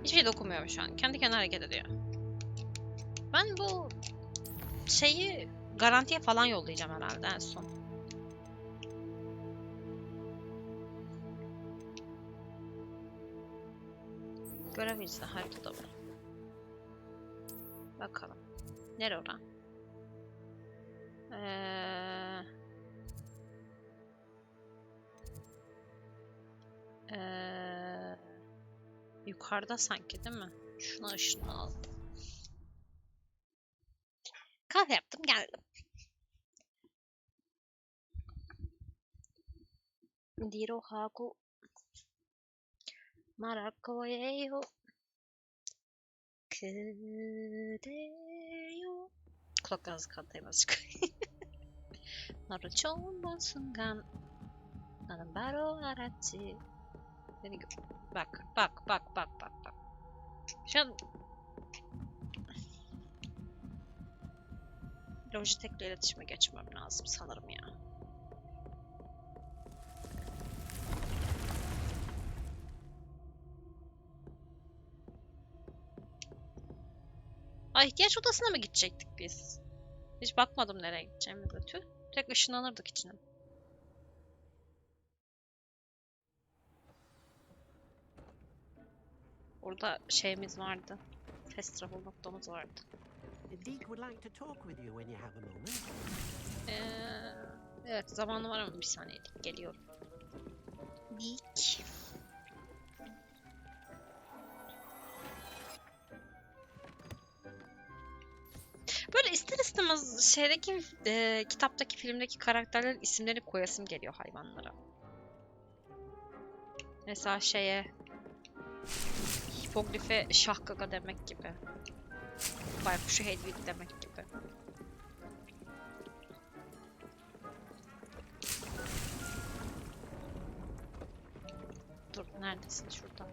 Hiçbir şey dokunmuyorum şu an. Kendi kendine hareket ediyor. Ben bu şeyi garantiye falan yollayacağım herhalde en son. Görev izle haritada var. Bakalım. Nere ora? Yukarıda sanki değil mi? Şuna ışını al. Kahve yaptım geldim. Diro haku marakoyeyo kudeyo. Kulaklarınızı kanatayım azıcık. Naruchon bon sungan nanan baro arachi. Beni gör. Bak. Şu an Logitech'le iletişime geçmem lazım sanırım ya. Ay ihtiyaç odasına mı gidecektik biz? Hiç bakmadım nereye gideceğimize. Tüh. Tek ışınlanırdık içine. Orada şeyimiz vardı. Fast travel noktamız vardı. Evet zamanı var ama bir saniye geliyorum. Dik. Böyle ister istemez şeydeki kitaptaki filmdeki karakterlerin isimlerini koyasım geliyor hayvanlara. Mesela şeye hipogrife şahgaga demek gibi. Baykuşu Hedwig demek gibi. Dur neredesin şurada?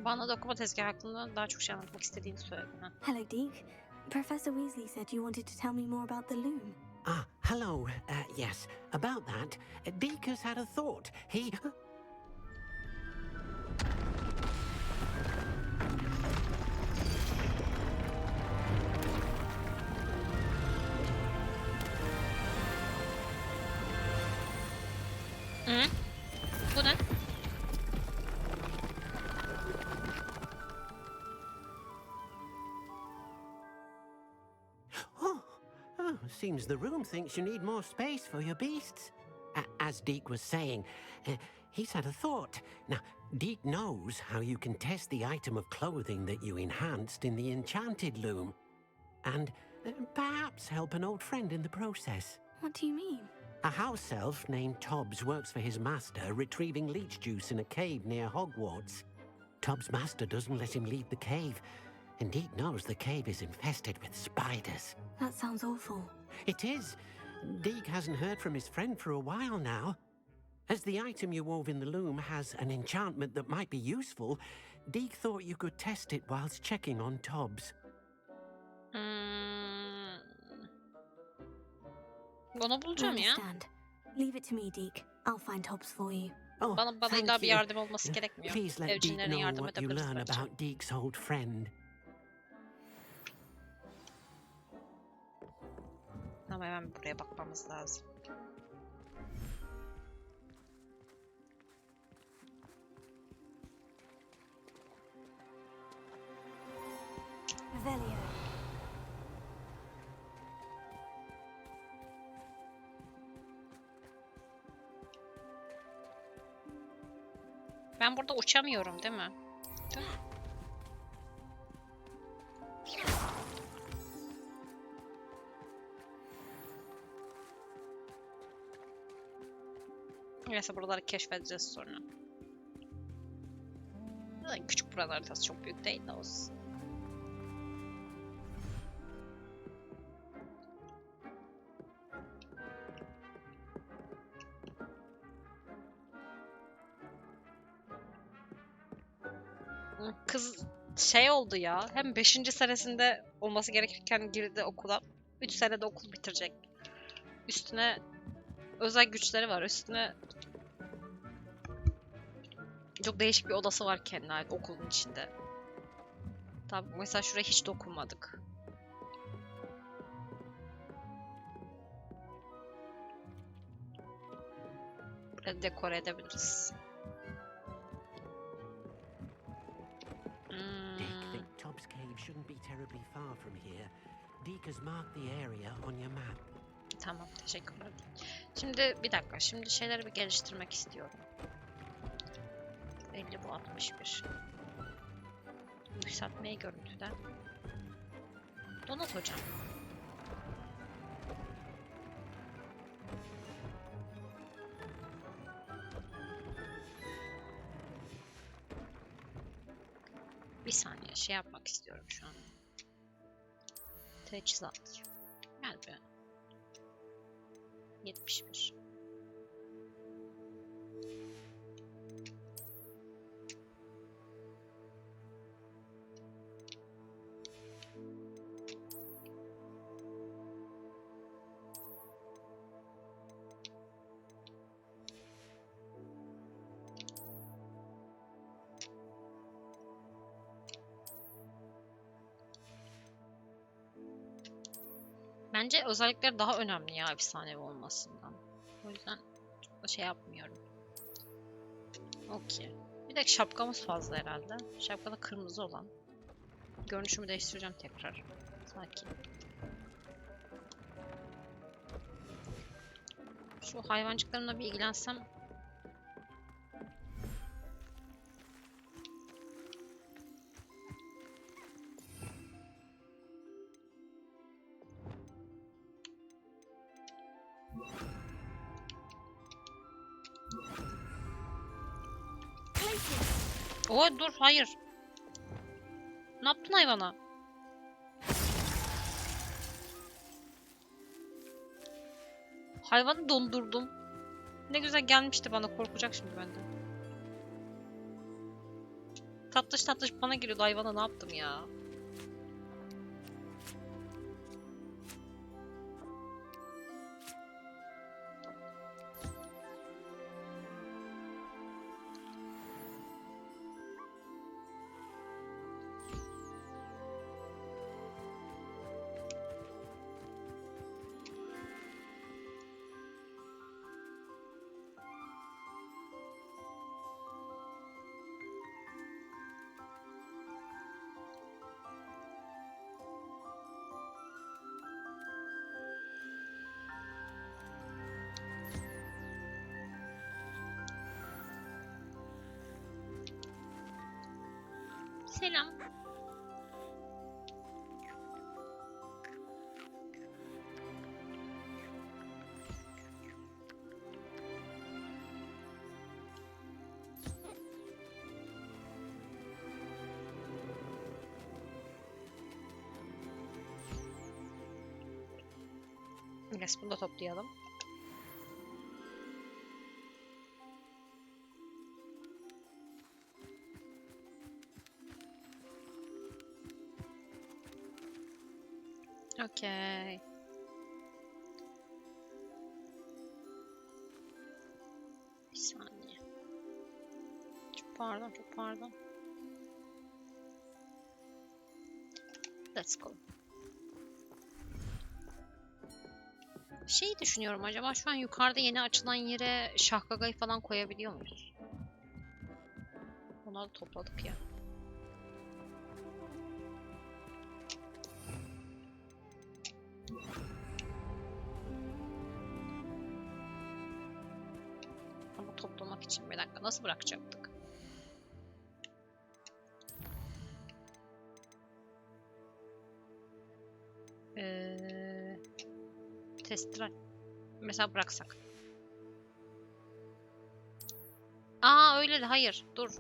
Bana dokuma tezgahı hakkında daha çok şey anlatmak istediğini söyledi. Hello, Deke. Professor Weasley said you wanted to tell me more about the loom. Ah, hello. Yes, about that. Deke has had a thought. He... Hı? Bu ne? Seems the room thinks you need more space for your beasts. As Deke was saying, he's had a thought. Now, Deke knows how you can test the item of clothing that you enhanced in the enchanted loom. And perhaps help an old friend in the process. What do you mean? A house elf named Tobbs works for his master, retrieving leech juice in a cave near Hogwarts. Tobbs' master doesn't let him leave the cave, and Deke knows the cave is infested with spiders. That sounds awful. It is. Deke hasn't heard from his friend for a while now. As the item you wove in the loom has an enchantment that might be useful, Deke thought you could test it whilst checking on Tobbs. Bunu bulacağım ya. Leave it to me, Deke. I'll find Tobbs for you. Oh, Bana illa bir yardım olması gerekmiyor. Please let Deke Evcinlerine know yardım what you edebiliriz learn bence. about Deke's old friend. Ama hemen buraya bakmamız lazım. Revelio. Ben burada uçamıyorum değil mi? Değil mi? Neyse buraları keşfedeceğiz sonra. Küçük buralar haritası çok büyük değil de olsun. Kız şey oldu ya. Hem 5. senesinde olması gerekirken girdi okula. 3 senede okul bitirecek. Üstüne özel güçleri var. Üstüne çok değişik bir odası var kendine ait okulun içinde. Tabii mesela şuraya hiç dokunmadık. Burayı dekore edebiliriz. Deke think Tobbs Cave shouldn't be terribly far from here. Deke has marked the area on your map. Tamam, teşekkürler. Şimdi bir dakika, şimdi şeyleri bir geliştirmek istiyorum. 50 bu 61. Yükseltmeyi görüntüden. Donat hocam. Bir saniye şey yapmak istiyorum şu an. Teçhizat. Gel be. 71. Bence özellikler daha önemli ya efsanevi olmasından. O yüzden çok da şey yapmıyorum. Okey. Bir de şapkamız fazla herhalde. Şapka da kırmızı olan. Görünüşümü değiştireceğim tekrar. Sakin. Şu hayvancıklarımla bir ilgilensem. Oy dur hayır. Ne yaptın hayvana? Hayvanı dondurdum. Ne güzel gelmişti bana, korkacak şimdi benden. Tatlış tatlış bana geliyordu, hayvana ne yaptım ya? Selam. Yes, bunu da toplayalım. Okay. Bir saniye. Çok pardon, çok pardon. Let's go. Şeyi düşünüyorum, acaba şu an yukarıda yeni açılan yere şahgagayı falan koyabiliyor muyuz? Onları topladık ya. Ama toplamak için bir dakika nasıl bırakacaktık? Testral. Mesela bıraksak. Aa öyle de hayır. Dur.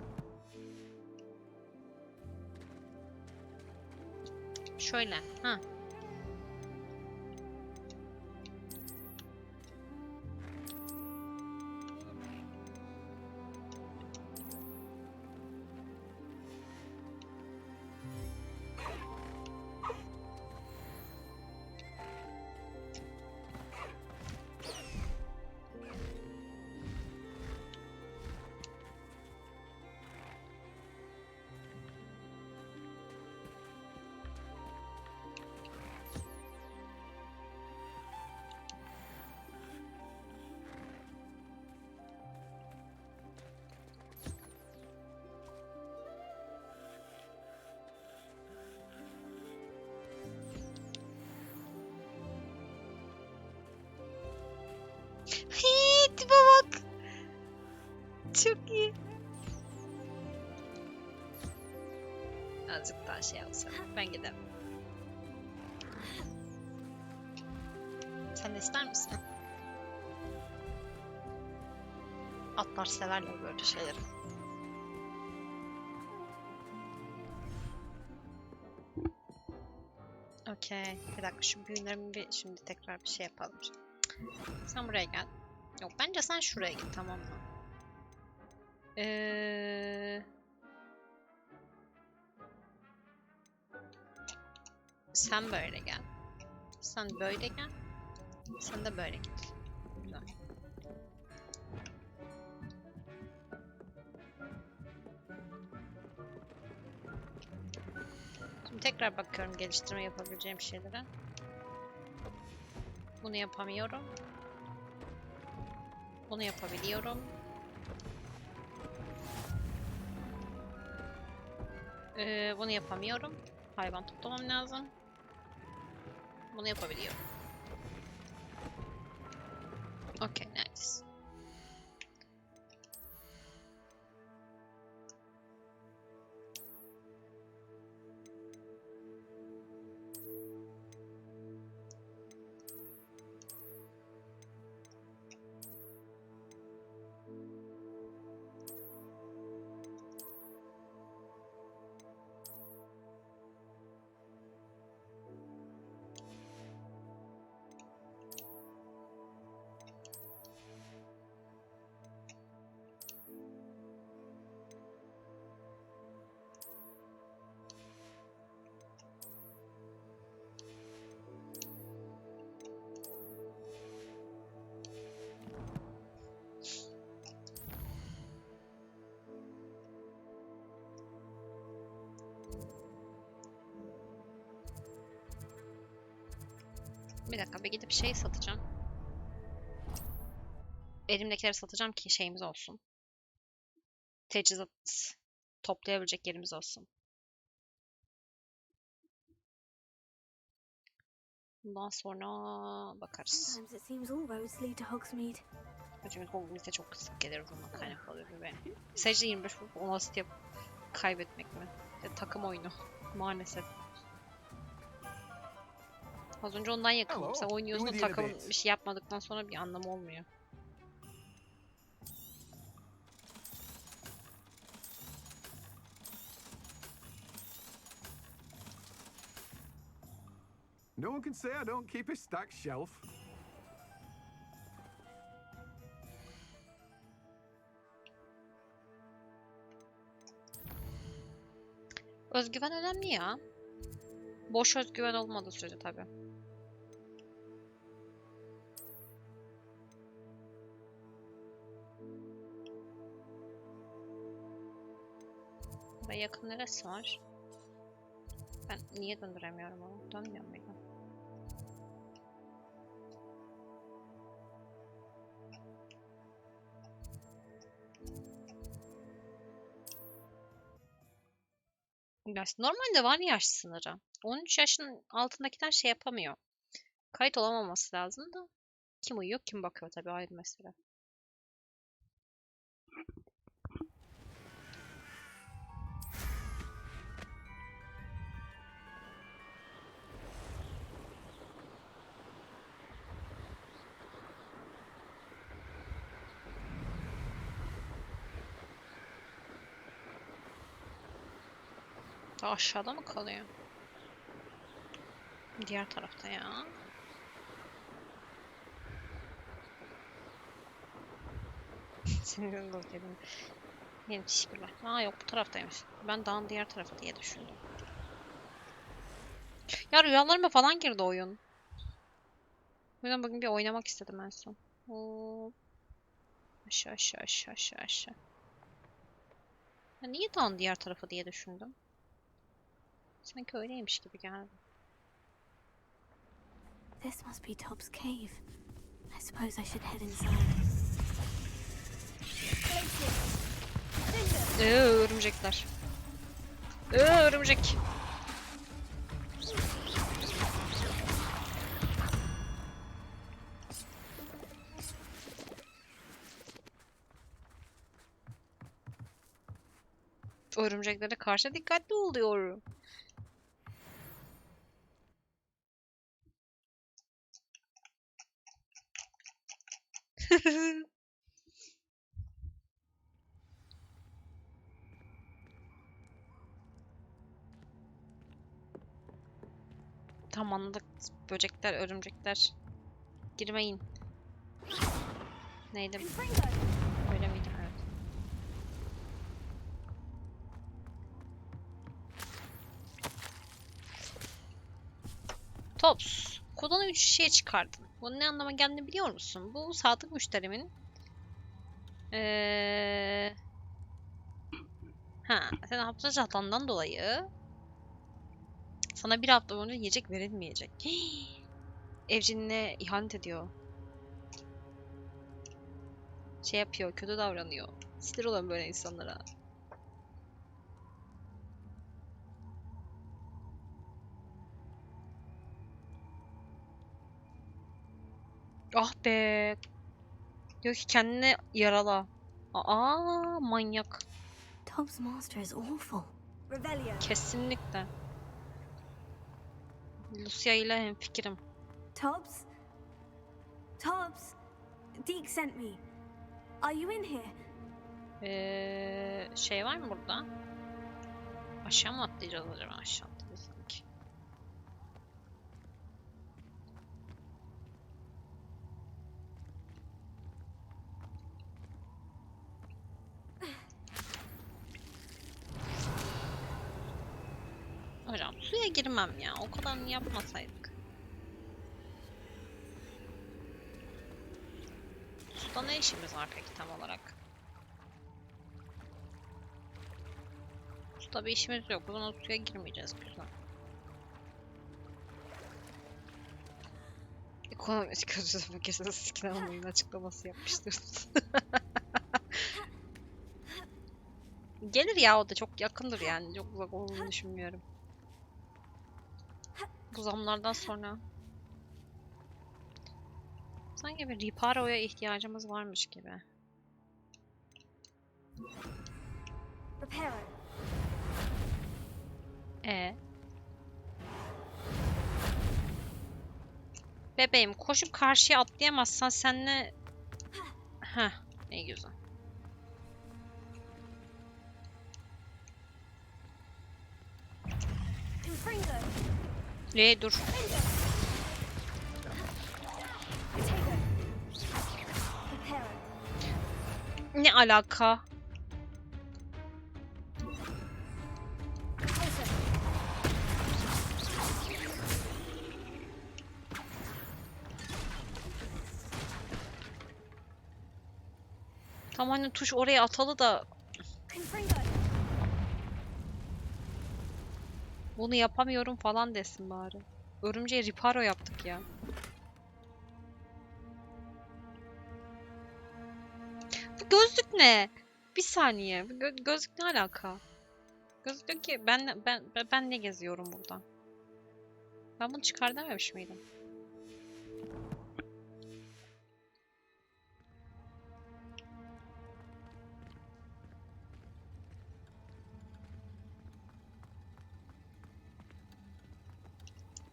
Şöyle. Ha. Çok iyi. Azıcık daha şey olsa. Ben giderim. Sen de ister misin? Atlar severler böyle şeyleri. Okey. Bir dakika şu büyülerimi bir şimdi tekrar bir şey yapalım. Sen buraya gel. Yok bence sen şuraya git, tamam mı? Sen böyle gel. Sen böyle gel. Sen de böyle git. Güzel. Şimdi tekrar bakıyorum geliştirme yapabileceğim şeylere. Bunu yapamıyorum. Bunu yapabiliyorum. Bunu yapamıyorum. Hayvan toplamam lazım. Bunu yapabiliyorum. Okay, nice. Bir dakika, bir gidip şey satacağım. Elimdekileri satacağım ki şeyimiz olsun. Teçhizat toplayabilecek yerimiz olsun. Bundan sonra bakarız. Sometimes it seems all roads lead to Hogsmeade. Çünkü Hogsmeade'e çok sık geliriz, ondan kaynaklı oluyor ve sadece 25 vurup 10 asist yapıp kaybetmek mi? Takım oyunu maalesef. Az önce ondan yakındım. Sen oynuyorsun da takım bir şey yapmadıktan sonra bir anlamı olmuyor. No one can say I don't keep a stacked shelf. Özgüven önemli ya. Boş özgüven olmadığı sürece tabii. Buraya yakın neresi var? Ben niye döndüremiyorum onu? Dönmüyor muydu? Normalde var yaş sınırı. 13 yaşın altındakiler şey yapamıyor. Kayıt olamaması lazım da. Kim uyuyor, kim bakıyor tabii, ayrı mesele. Daha aşağıda mı kalıyor? Diğer tarafta ya. Senin dedim. Yeni teşekkürler. Aa yok, bu taraftaymış. Ben dağın diğer tarafı diye düşündüm. Ya rüyalarıma falan girdi oyun. O yüzden bugün bir oynamak istedim en son. Oo. Aşağı aşağı aşağı aşağı aşağı. Ya niye dağın diğer tarafı diye düşündüm? Sanki öyleymiş gibi geldi. This must be Top's cave. I suppose I should head inside. Örümcekler. Örümcek. Örümceklere karşı dikkatli oluyorum. Tam anladık. Böcekler, örümcekler. Girmeyin. Neydi? Öyle miydi? Evet. Tops. Kodan 3 şey çıkardın. Bunun ne anlama geldiğini biliyor musun? Bu sadık müşterimin sen hapse çatandan dolayı sana bir hafta boyunca yiyecek verilmeyecek. Evciliğine ihanet ediyor. Şey yapıyor, kötü davranıyor. Sinir olan böyle insanlara. Ah be. Diyor ki kendine yarala. Aa, manyak. Tom's master is awful. Revelio. Kesinlikle. Lucia ile hemfikirim. Tobbs? Tobbs? Deke sent me. Are you in here? Şey var mı burada? Aşağı mı atlayacağız acaba? Aşağı atlayacağız sanki. Hocam suya girmem ya. O kadar yapmasaydık. Suda ne işimiz var peki tam olarak? Suda bir işimiz yok. O zaman suya girmeyeceğiz. Güzel. Ekonomik gözüyle fakirse sikin almayın açıklaması yapmıştır. Gelir ya, o da çok yakındır yani. Çok uzak olduğunu düşünmüyorum. Bu zamlardan sonra. Sanki bir reparo'ya ihtiyacımız varmış gibi. Reparo. Bebeğim, koşup karşıya atlayamazsan senle... Heh, ne güzel. Dur. Ne alaka? Tam hani tuş oraya atalı da bunu yapamıyorum falan desin bari. Örümceğe reparo yaptık ya. Bu gözlük ne? Bir saniye. Bu gözlük ne alaka? Gözlük diyor ki ben ne geziyorum burada? Ben bunu çıkar dememiş miydim?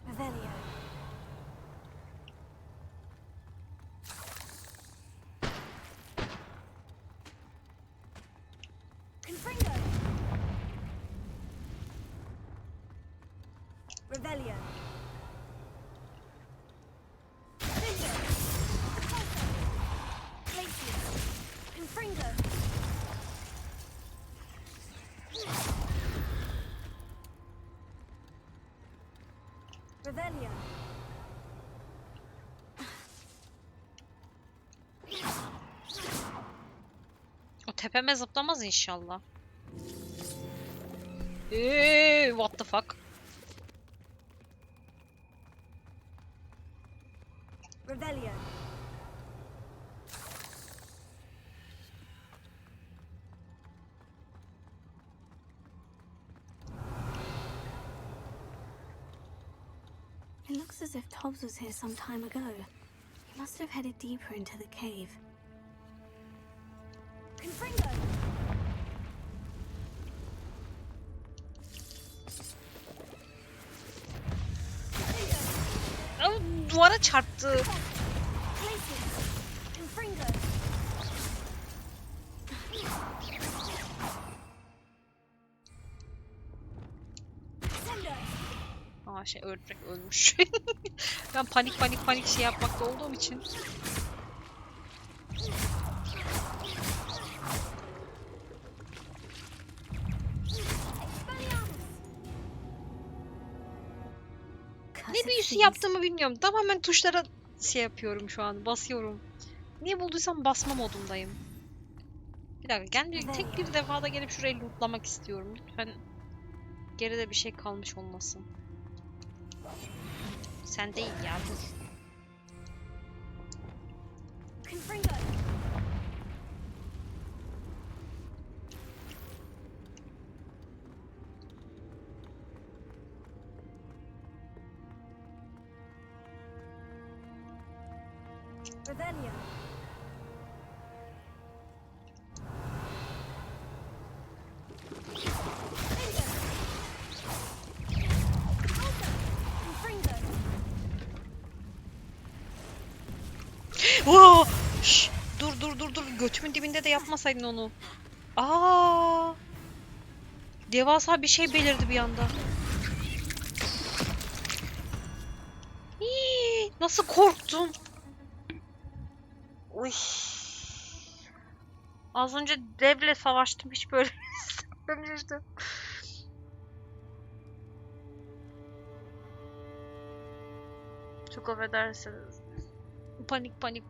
Revelio. Confringo. Revelio. Confringo. Revelio. O tepeme zıplamaz inşallah. What the fuck? Revelio. It looks as if Tobbs was here some time ago. He must have headed deeper into the cave. Confringo! duvara çarptı. Aa ördek ölmüş. Ben panik şey yapmakta olduğum için. Ne büyüsü yaptığımı bilmiyorum. Tamamen tuşlara şey yapıyorum şu an. Basıyorum. Niye bulduysam basma modundayım. Bir dakika. Tek bir defada gelip şurayı lootlamak istiyorum. Lütfen geride bir şey kalmış olmasın. Sen değil ya. Dur. Rebellion. Oo! Şş! Dur. Götümün dibinde de yapmasaydın onu. Aa! Devasa bir şey belirdi bir anda. Hii, nasıl korktum? Uy. Az önce devle savaştım, hiç böyle hissetmemiştim. Çok affedersiniz. Panik.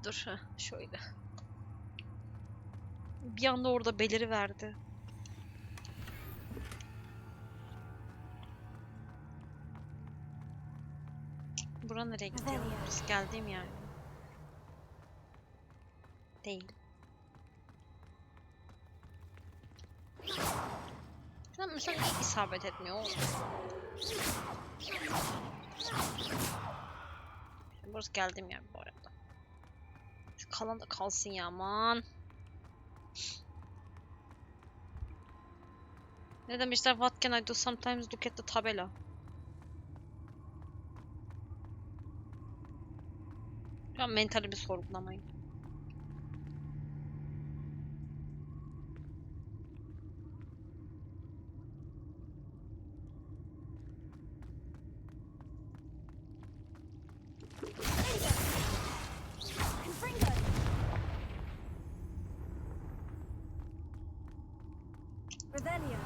Dur şöyle. Bir anda orada beliriverdi. Bura nereye gidiyor? Burası geldiğim yer mi? Değil. Şuna mesela hiç isabet etmiyor. Burası geldiğim yer bu arada. Şu kalan da kalsın ya aman. Ne demişler? What can I do? Sometimes look at the tabela. Şu an mentalimi sorgulamayın. Rebellion.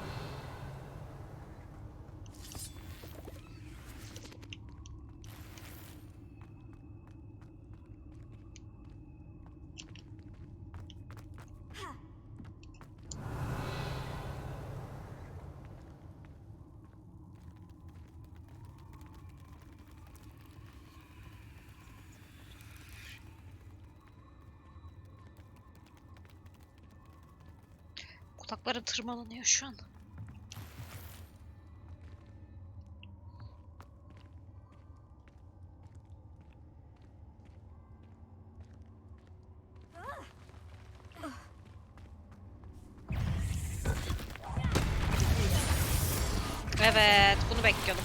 Kulakları tırmalanıyor şu an. Evet, bunu bekliyordum.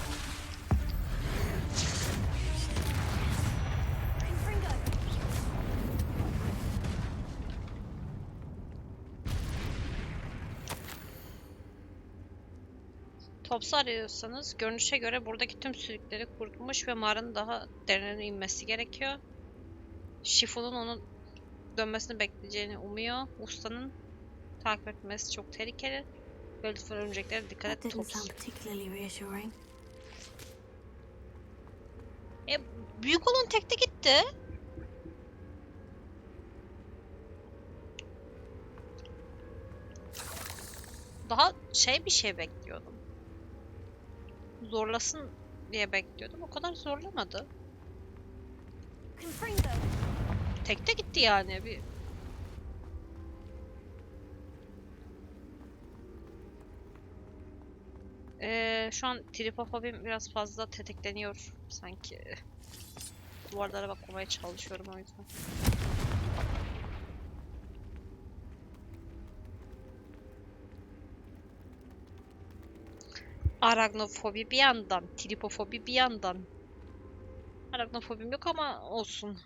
Tops'u arıyorsanız görünüşe göre buradaki tüm sülükleri kurutmuş ve mağaranın daha derinine inmesi gerekiyor. Şifon'un onun dönmesini bekleyeceğini umuyor. Ustanın takip etmesi çok tehlikeli. Böyle lütfen örümceklere dikkat et Tops. Büyük olan tekte gitti. Daha bir şey bekliyordum. Zorlasın diye bekliyordum. O kadar zorlamadı. Tekte gitti yani. Şu an tripofobim biraz fazla tetikleniyor sanki. Duvarlara bakmamaya çalışıyorum o yüzden. Aragnofobi bir yandan, tripofobi bir yandan. Aragnofobim yok ama olsun.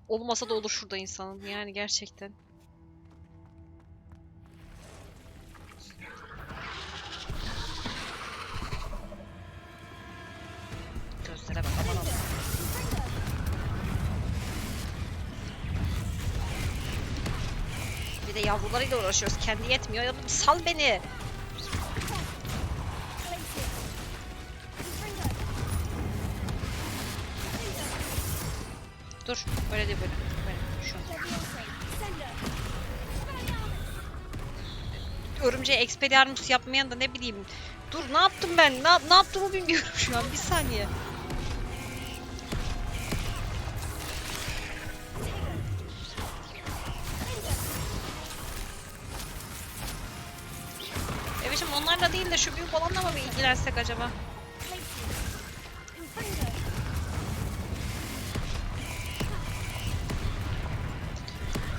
Olmasa da olur şurada insanın yani gerçekten. Gözlere bak aman Allah'ım. Bir de yavrularıyla uğraşıyoruz. Kendi yetmiyor. Ya sal beni. Dur. Öyle değil böyle. Böyle. Şu. Örümceğe Expelliarmus yapmayan da ne bileyim. Dur ne yaptım ben? Ne yaptığımı bilmiyorum şu an. Bir saniye. Evet şimdi onlarla değil de şu büyük olanla mı bir ilgilensek acaba?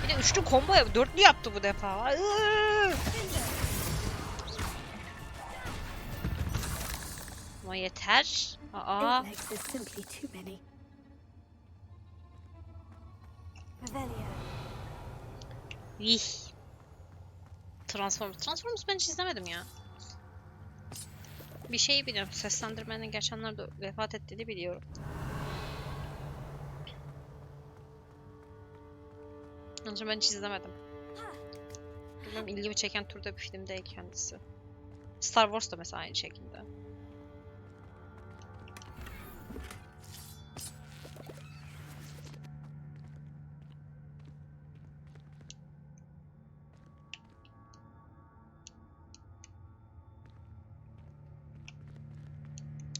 Bir de üçlü combo yap, dörtlü yaptı bu defa. Ama yeter. Aa. Eight legs is simply too many. Revelio. Vih. Transformers ben hiç izlemedim ya. Bir şeyi biliyorum. Seslendirmenin geçenlerde vefat ettiğini biliyorum. Ancak ben hiç izlemedim. Bilmiyorum ilgimi çeken türde bir film değil kendisi. Star Wars da mesela aynı şekilde.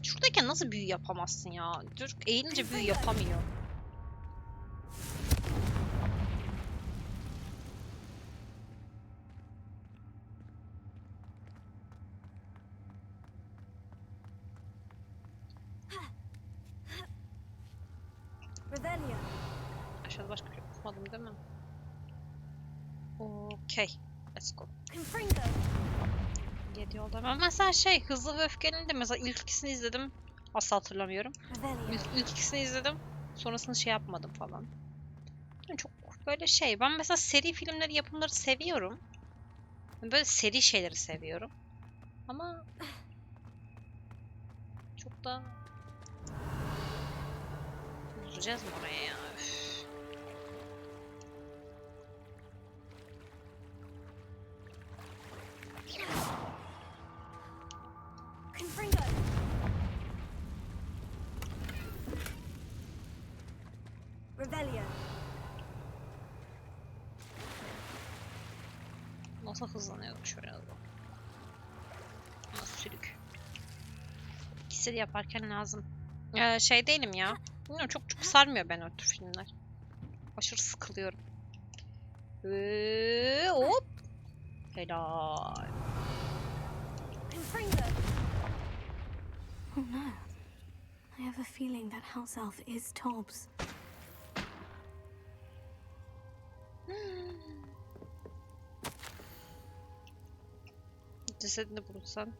Şuradayken nasıl büyü yapamazsın ya? Çocuk eğilince büyü yapamıyor. Revelio. Aşağıda başka bir şey okumadım değil mi? Okey. Let's go. Confringo. Yedi yolda. Ben mesela Hızlı ve Öfkeli'nin de mesela ilk ikisini izledim. Asla hatırlamıyorum. Revelio. İlk ikisini izledim. Sonrasını yapmadım falan. Yani çok böyle ben mesela seri filmleri, yapımları seviyorum. Böyle seri şeyleri seviyorum. Ama çok da uzayacağız mı oraya ya? Üf. Confringo. Revelio. Nasıl hızlanıyordum şöyle doğru. Nasıl sülük. İkisi de yaparken lazım. Değilim ya. Bilmiyorum çok sarmıyor ben o tür filmler. Aşırı sıkılıyorum. Hop. Helal. Confringo. Oh no. I have a feeling that house elf is Tobbs. Cesedini bulursan.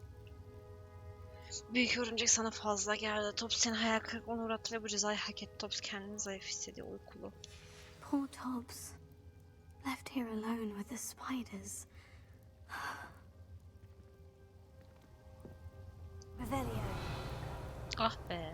Büyük örümcek sana fazla geldi. Tops seni hayal kırıklığına uğrattı ve bu cezayı hak etti. Tops kendini zayıf hissediyor, uykulu. Poor Tobbs. Left here alone with the spiders. Revelio. Ah be.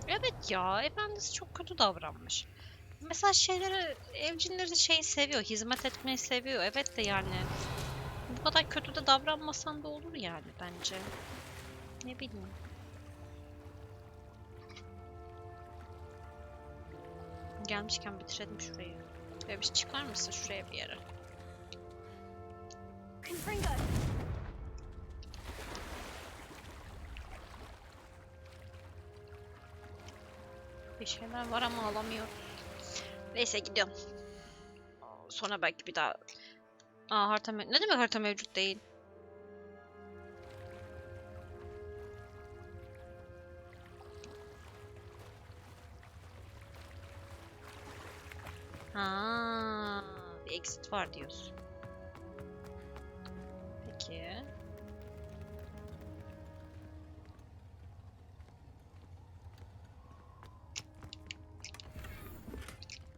Evet ya, efendisi çok kötü davranmış. Mesela evcilleri seviyor, hizmet etmeyi seviyor. Evet de yani bu kadar kötü de davranmasan da olur yani bence. Ne bileyim. Gelmişken bitirelim şurayı. Böyle bir şey çıkar mısın şuraya bir yere? Confringo. Bir şeyler var ama alamıyorum. Neyse gidiyorum. Sonra belki bir daha Aa, harita ne demek harita mevcut değil? Ha, bir exit var diyorsun. Peki.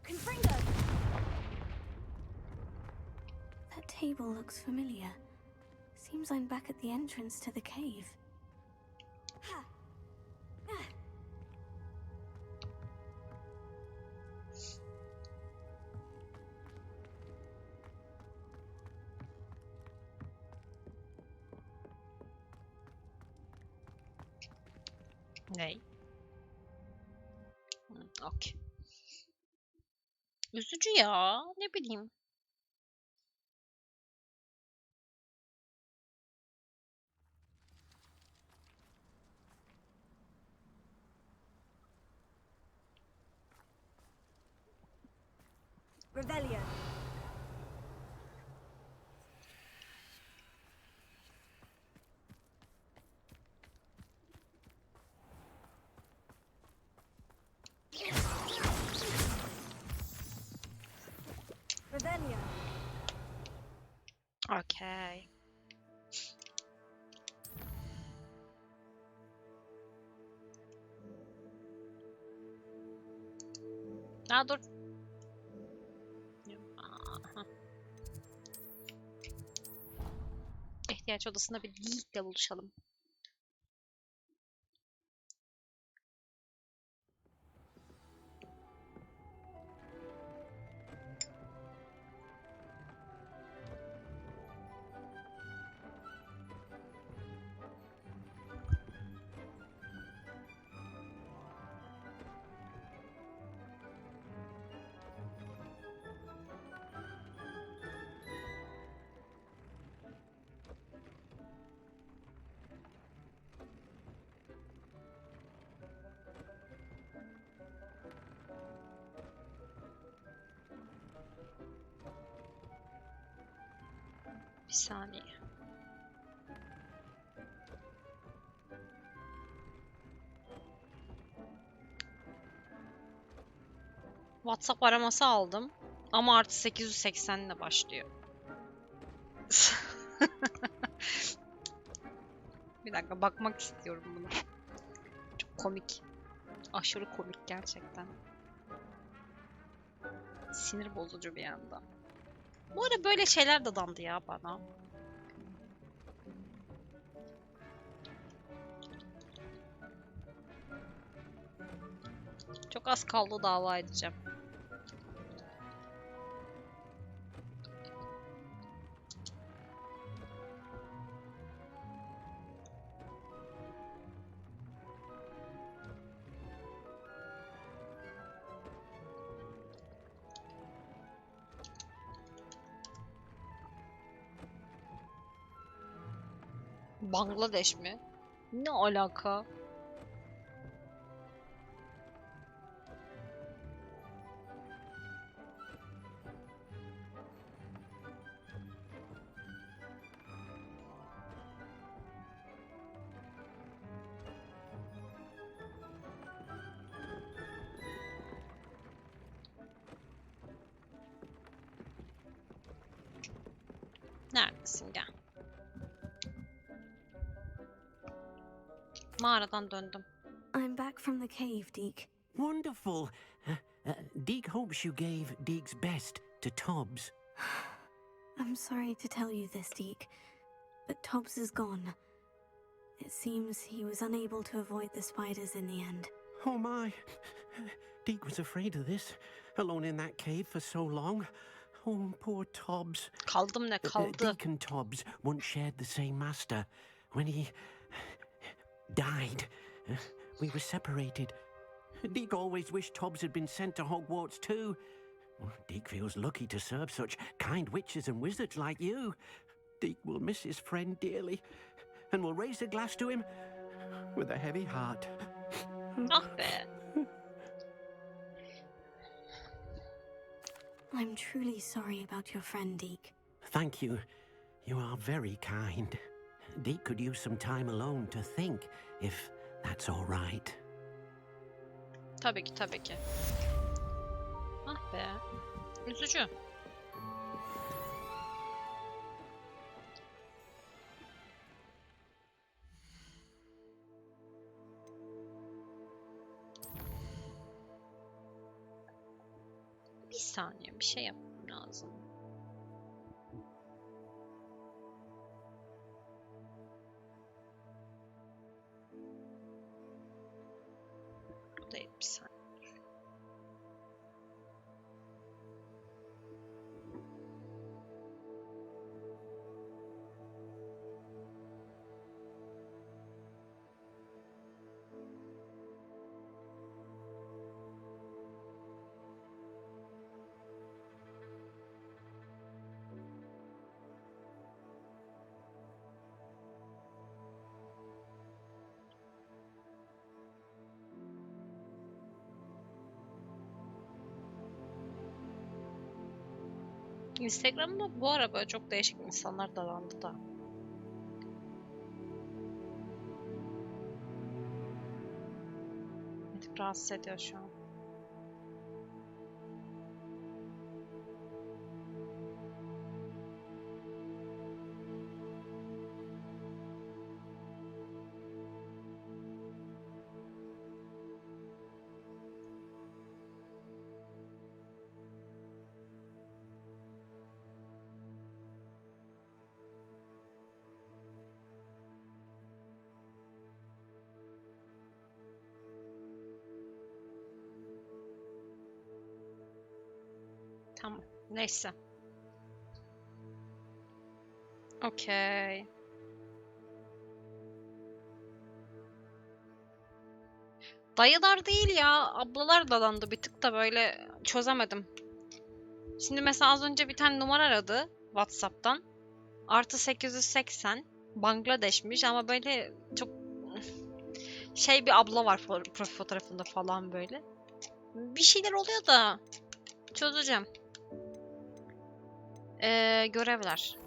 Confringo! That table looks familiar. Seems I'm back at the entrance to the cave. Ha! Ah. Ney? Okey. Üzücü ya. Ne bileyim. Rebellion. Rebellion. Okey. Aa, dur. Aha. İhtiyaç odasında bir geekle buluşalım. Bir saniye. WhatsApp araması aldım. Ama artı 880 ile başlıyor. Bir dakika bakmak istiyorum buna. Çok komik. Aşırı komik gerçekten. Sinir bozucu bir anda. Bu ara böyle şeyler dadandı ya bana. Çok az kaldı dava edeceğim. Bangladeş mi? Ne alaka? Neredesin gel. Mağaradan döndüm. I'm back from the cave, Deke. Wonderful. Deke hopes you gave Deke's best to Tobbs. I'm sorry to tell you this, Deke, but Tobbs is gone. It seems he was unable to avoid the spiders in the end. Oh my. Deke was afraid of this, alone in that cave for so long. Oh, poor Tobbs. Kaldım ne kaldı? Deke and Tobbs once shared the same master. When he died, we were separated. Deke always wished Tobbs had been sent to Hogwarts too. Deke feels lucky to serve such kind witches and wizards like you. Deke will miss his friend dearly, and will raise a glass to him with a heavy heart. Ah be. I'm truly sorry about your friend, Deke. Thank you. You are very kind. Deek could use some time alone to think, if that's all right. Tabii ki, tabii ki. Ah be. Üzücü. Bir saniye, bir şey yapmam lazım. Bu değil, bir saniye. Instagram'da bu ara böyle çok değişik insanlar dalandı da. Bir tık rahatsız ediyor şu an. Tamam. Neyse. Okey. Dayılar değil ya. Ablalar dalandı. Bir tık da böyle çözemedim. Şimdi mesela az önce bir tane numara aradı WhatsApp'tan. Artı 880. Bangladeş'miş ama böyle çok şey bir abla var profil fotoğrafında falan böyle. Bir şeyler oluyor da çözeceğim. Görevler.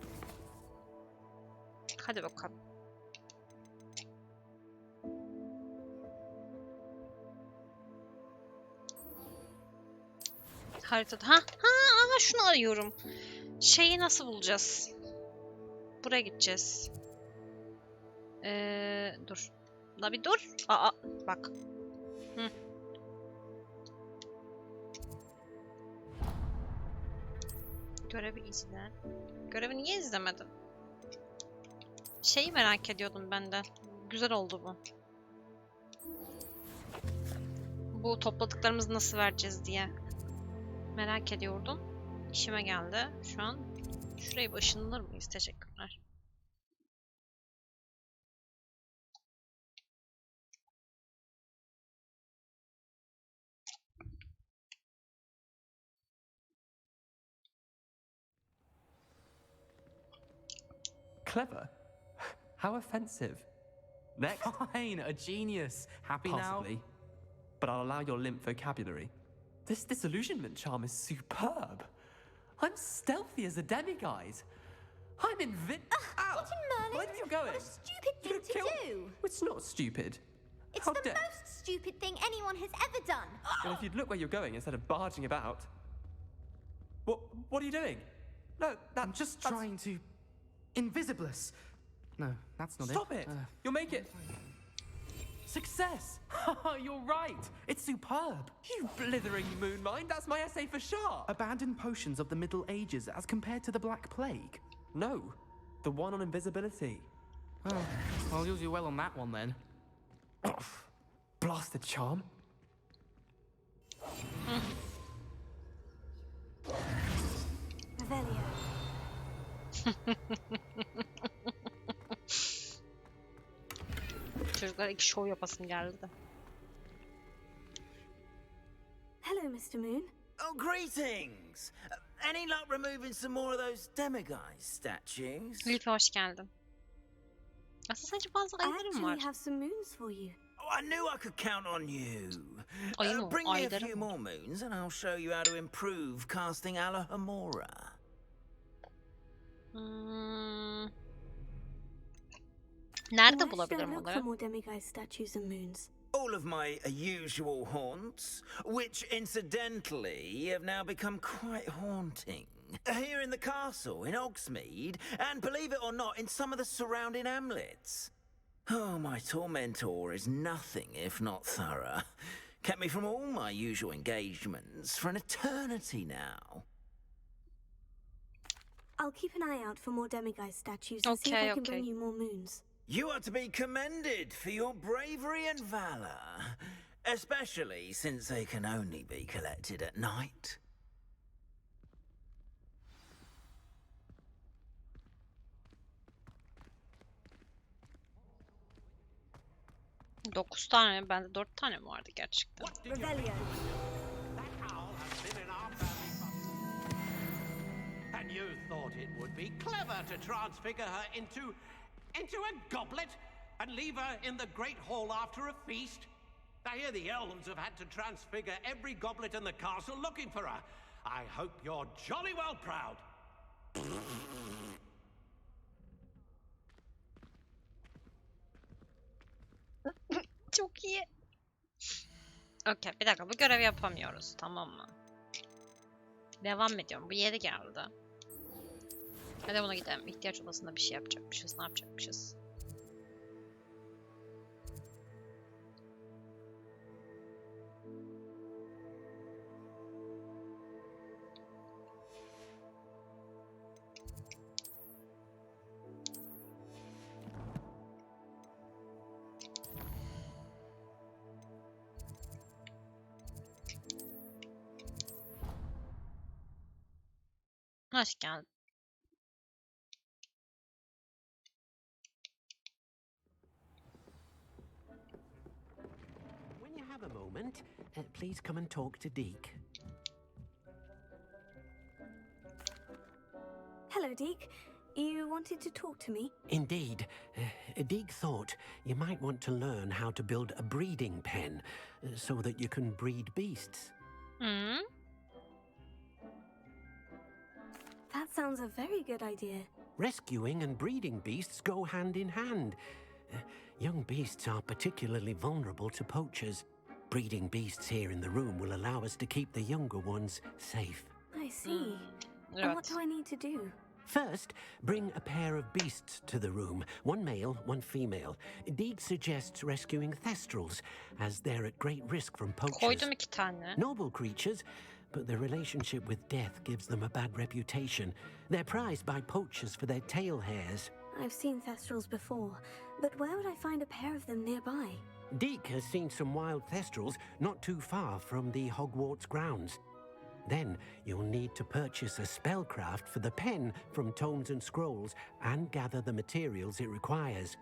Hadi bakalım. Haritada. Ha, şunu arıyorum. Şeyi nasıl bulacağız? Buraya gideceğiz. Dur. La bir dur. Aa, bak. Hı. Görevi izle. Görevi niye izlemedin? Şeyi merak ediyordum ben de. Güzel oldu bu. Bu topladıklarımızı nasıl vereceğiz diye. Merak ediyordum. İşime geldi. Şu an şuraya bir ışınlanır mıyız? Teşekkürler. Clever? How offensive. Next. Fine, a genius. Happy Possibly. now? But I'll allow your limp vocabulary. This disillusionment charm is superb. I'm stealthy as a demiguise. I'm Ow! What in Merlin? Where are you going? What a stupid thing to do! It's not stupid. It's How the dare- most stupid thing anyone has ever done. Well, if you'd look where you're going instead of barging about. What are you doing? No, I'm just trying to... Invisibless. No, that's not Stop it. it! You'll make it. Success! You're right. It's superb. You blithering moon mind, that's my essay for sharp! Abandoned potions of the Middle Ages as compared to the Black Plague. No, the one on invisibility. Oh, I'll use you well on that one then. Blasted charm. Revelio. Çocuklar iki şov yapasım geldi de. Hello, Mr. Moon. Oh, greetings! Any luck removing some more of those demiguise statues? Lütfen hoş geldin. Aslında sadece bazı I aylarım actually var. have some moons for you. Oh, I knew I could count on you. Ayı mı? Bring me a Aylarım few mı? more moons and I'll show you how to improve casting Alahomora. Nerede Where should I bulabilirim look for onları? more demiguise statues and moons? All of my usual haunts, which incidentally have now become quite haunting. Here in the castle, in Hogsmeade, and believe it or not, in some of the surrounding hamlets. Oh, my tormentor is nothing if not thorough. Kept me from all my usual engagements for an eternity now. I'll keep an eye out for more demiguise statues and see if I can bring you more moons. You are to be commended for your bravery and valor, especially since they can only be collected at night. Dokuz tane mi? Bende 4 tane mi vardı gerçekten? Revelio. And you thought it would be clever to transfigure her into a goblet and leave her in the great hall after a feast? I hear the elves have had to transfigure every goblet in the castle looking for her. I hope you're jolly well proud. Çok iyi. Okey, bir dakika, bu görevi yapamıyoruz, tamam mı? Devam ediyorum. Bu yeri geldi. Hadi buna gidelim. İhtiyaç odasında bir şey yapacakmışız. Ne yapacakmışız? Hoş geldin. When you have a moment, please come and talk to Deke. Hello, Deke. You wanted to talk to me? Indeed. Deke thought you might want to learn how to build a breeding pen so that you can breed beasts. Hmm? That sounds a very good idea. Rescuing and breeding beasts go hand in hand. Young beasts are particularly vulnerable to poachers. Breeding beasts here in the room will allow us to keep the younger ones safe. I see. And what Evet. do I need to do? First, bring a pair of beasts to the room. One male, one female. Deke suggests rescuing thestrals, as they're at great risk from poachers. Koydum 2 tane. Noble creatures, but their relationship with death gives them a bad reputation. They're prized by poachers for their tail hairs. I've seen thestrals before, but where would I find a pair of them nearby? Deke has seen some wild thestrals not too far from the Hogwarts grounds. Then you'll need to purchase a spellcraft for the pen from Tomes and Scrolls and gather the materials it requires.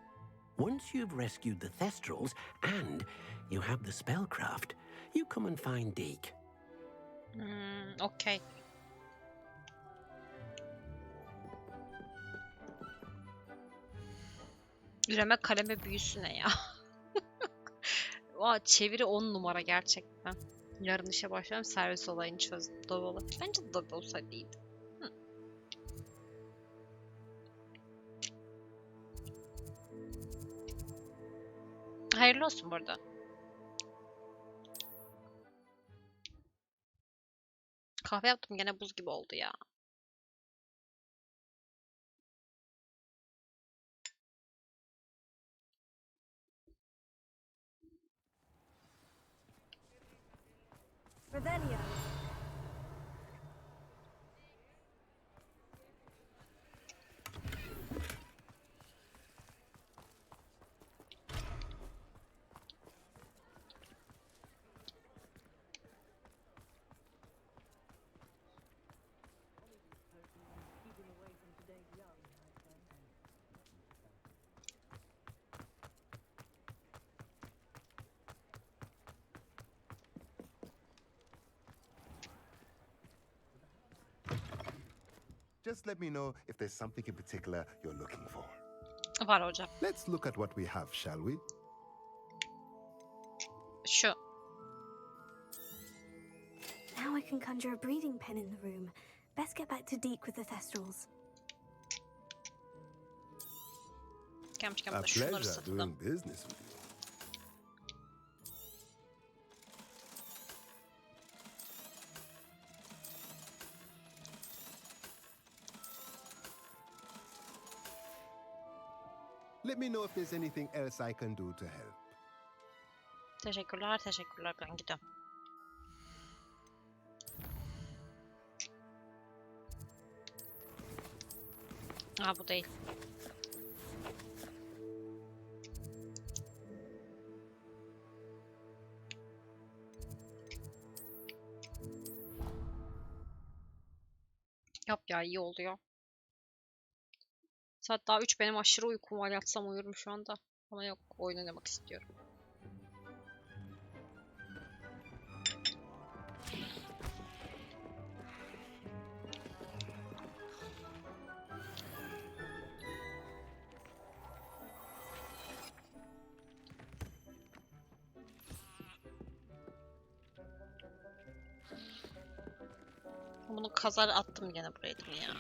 Once you've rescued the thestrals and you have the spellcraft, you come and find Deke. Okey. Üreme kaleme büyüsü ne ya? Çeviri 10 numara gerçekten. Yarın işe başlıyorum, servis olayını çözdüm. Dolu. Bence de dolu olsaydı iyiydi. Hayırlı olsun burada. Kahve yaptım, gene buz gibi oldu ya. Revelio. Just let me know if there's something in particular you're looking for. Var hocam. Let's look at what we have, shall we? Şu. Now I can conjure a breeding pen in the room. Best get back to Deke with the thestrals. Gelmişken A burada şunları pleasure satalım. doing business with you. Let me know if there's anything else I can do to help. Teşekkürler, teşekkürler. Ben gidiyorum. Aa, bu değil. Yap ya, iyi oluyor. Saat daha 3, benim aşırı uykum var. Yatsam uyurum şu anda. Ama yok, oyun oynamak istiyorum. Bunu kazar attım gene buraya değil mi ya?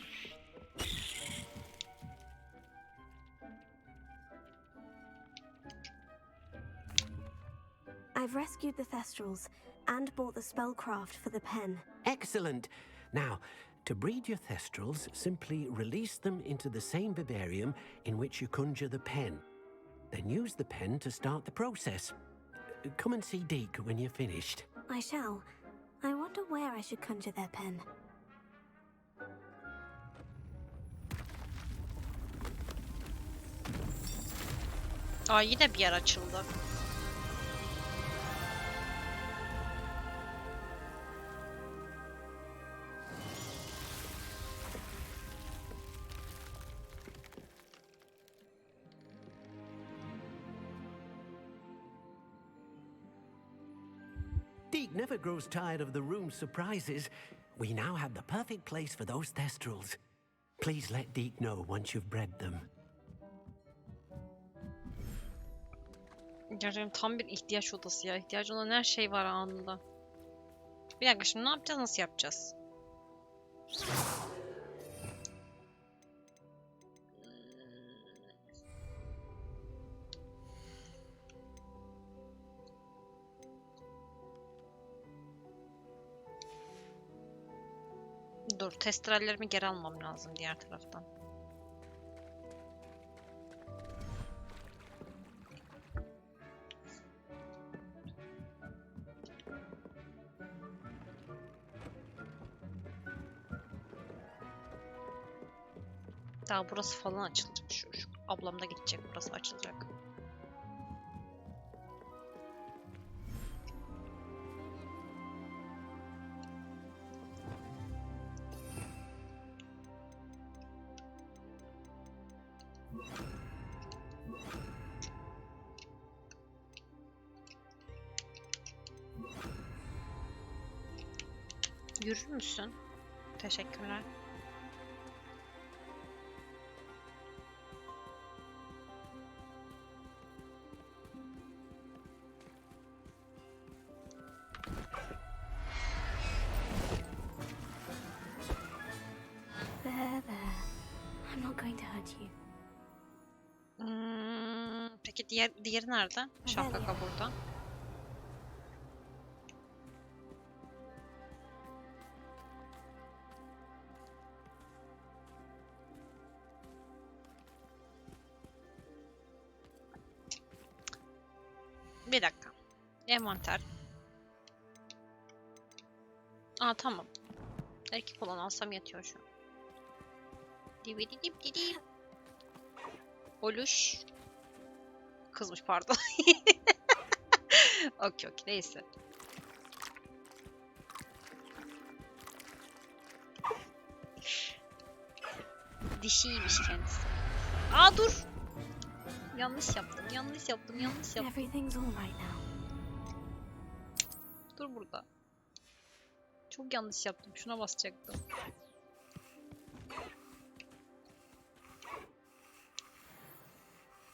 I've rescued the Thestrals and bought the spellcraft for the pen. Excellent. Now, to breed your Thestrals, simply release them into the same vivarium in which you conjure the pen. Then use the pen to start the process. Come and see Deke when you're finished. I shall. I wonder where I should conjure their pen. Aa, yine bir yer açıldı. Deke never grows tired of the room's surprises. We now have the perfect place for those Thestrals. Please let Deke know once you've bred them. Gerçekten tam bir ihtiyaç odası ya. İhtiyacı olan her şey var anında. Bir dakika, şimdi ne yapacağız? Nasıl yapacağız? Dur, testrallerimi geri almam lazım diğer taraftan. Daha burası falan açılacak. Şu ablam da gidecek, burası açılacak. Yürür müsün? Teşekkürler. There. I'm not going to hurt you. Peki diğeri nerede? Şapkaka burada. Bir dakika. Envanter. Aa, tamam. Erkek olan alsam yatıyor şu an. Dip. Oluş. Kızmış, pardon. Okey, neyse. Dişiymiş kendisi. Aa, dur. Yanlış yaptım. Everything's all right now. Dur burada. Çok yanlış yaptım. Şuna basacaktım.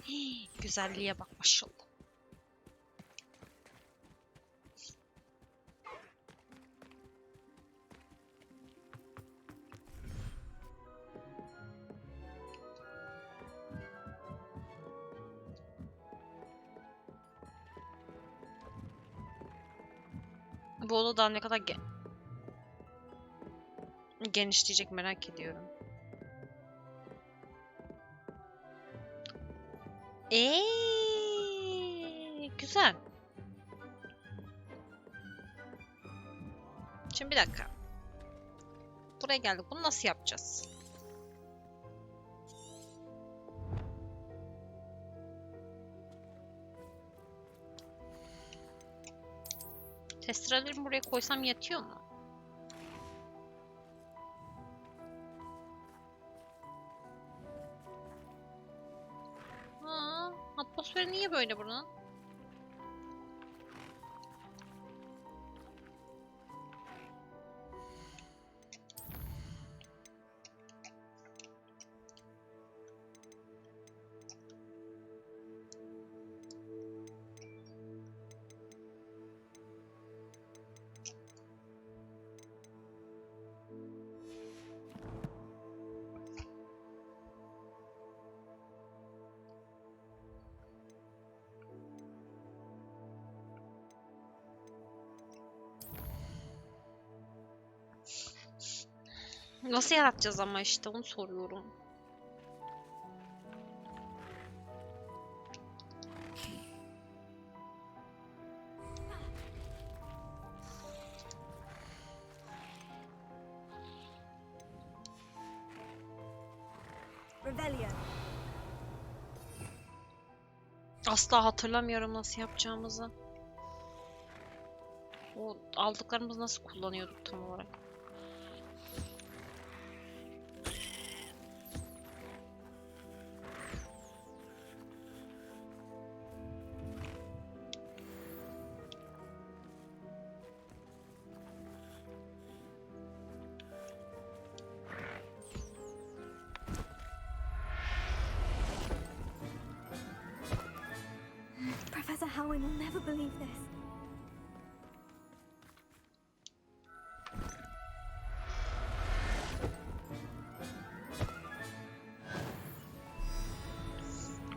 Hii, güzelliğe bak maşallah. Bu oda daha ne kadar genişleyecek merak ediyorum. Güzel. Şimdi bir dakika. Buraya geldik. Bunu nasıl yapacağız? Testrallerimi buraya koysam yetiyor mu? Atmosferi niye böyle bunun? Nasıl yaratacağız ama işte onu soruyorum. Rebellion. Asla hatırlamıyorum nasıl yapacağımızı. O aldıklarımızı nasıl kullanıyorduk tam olarak? Professor Howin will never believe this.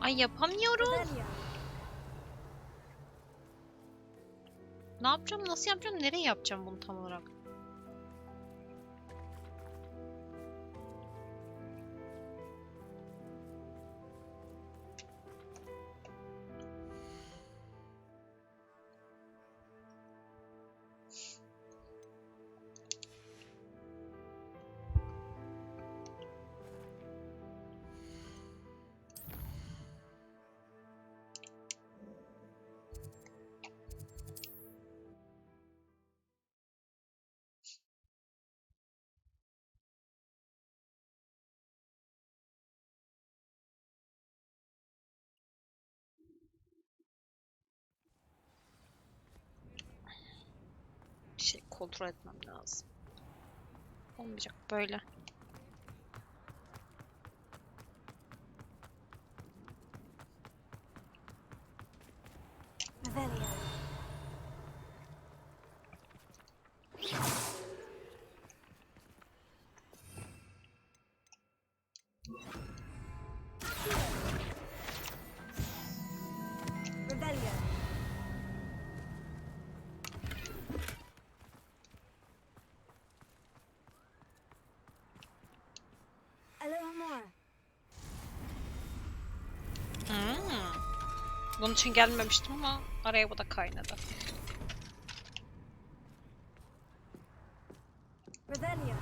Ay yapamıyorum. Rebellion. Ne yapacağım? Nasıl yapacağım? Nereye yapacağım bunu tam olarak? Bir şey kontrol etmem lazım. Olmayacak böyle. Rebellion. Rebellion. Bunun için gelmemiştim ama araya bu da kaynadı. Rebellion.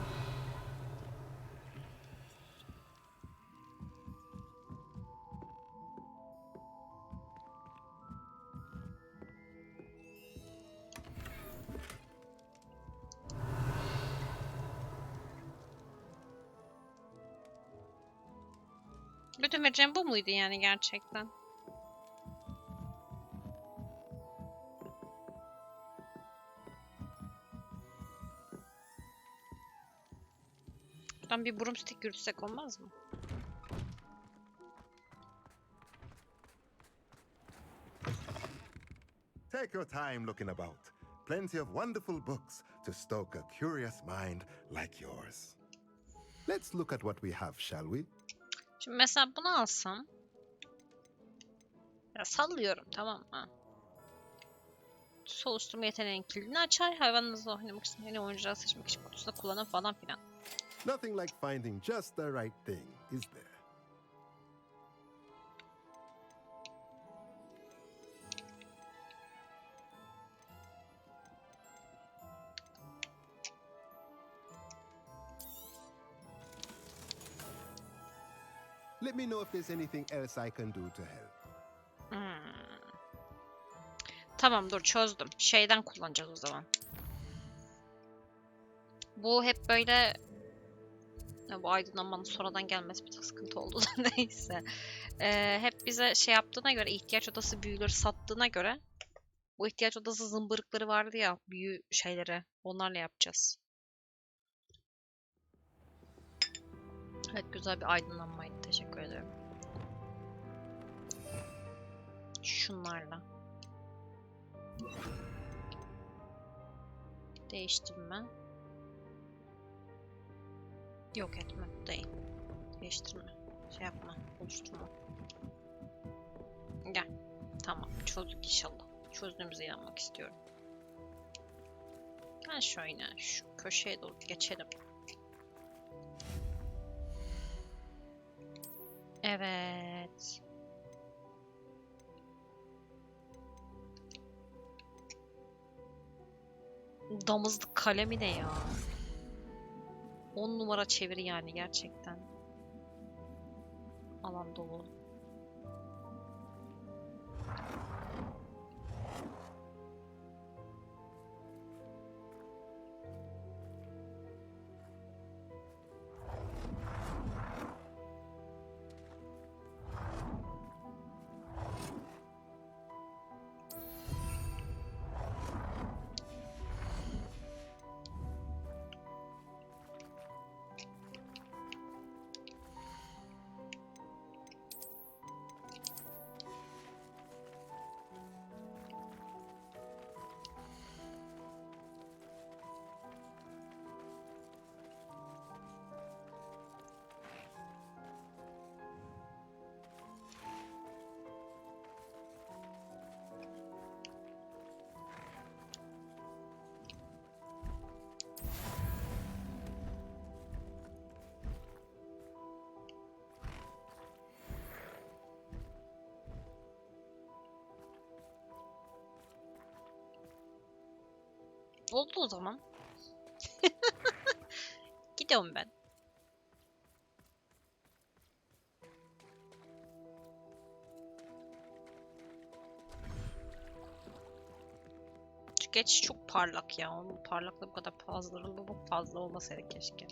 Bütün vereceğim bu muydu yani gerçekten? Buradan bir broomstick yürütsek olmaz mı? Take your time looking about. Plenty of wonderful books to stoke a curious mind like yours. Let's look at what we have, shall we? Şimdi mesela bunu alsam. Ya sallıyorum tamam mı? kutusu oluşturma yeteneğinin kilidini açar. Hayvanınızla oynamak için yeni oyuncuları seçmek için kutusunda kullanın falan filan. Nothing like finding just the right thing, is there? Let me know if there's anything else I can do to help. Tamam dur çözdüm. Şeyden kullanacağız o zaman. Bu hep böyle... Ya, bu aydınlanmanın sonradan gelmesi bir tık sıkıntı oldu da neyse. Hep bize şey yaptığına göre, ihtiyaç odası büyüleri sattığına göre bu ihtiyaç odası zımbırıkları vardı ya, büyü şeyleri. Onlarla yapacağız. Evet, güzel bir aydınlanmaydı. Teşekkür ederim. Şunlarla. Değiştirme. Yok etme değil. Değiştirme. Şey yapma. Oluşturma. Gel. Tamam. Çözdük inşallah. Çözdüğümüze inanmak istiyorum. Ben şöyle şu köşeye doğru geçelim. Evet. Damızlık kalemi ne ya? 10 numara çeviri yani gerçekten. Alan dolu. Oldu o zaman. Gidiyorum ben. Şu geç çok parlak ya. Onun parlaklığı bu kadar fazla olmasaydı keşke.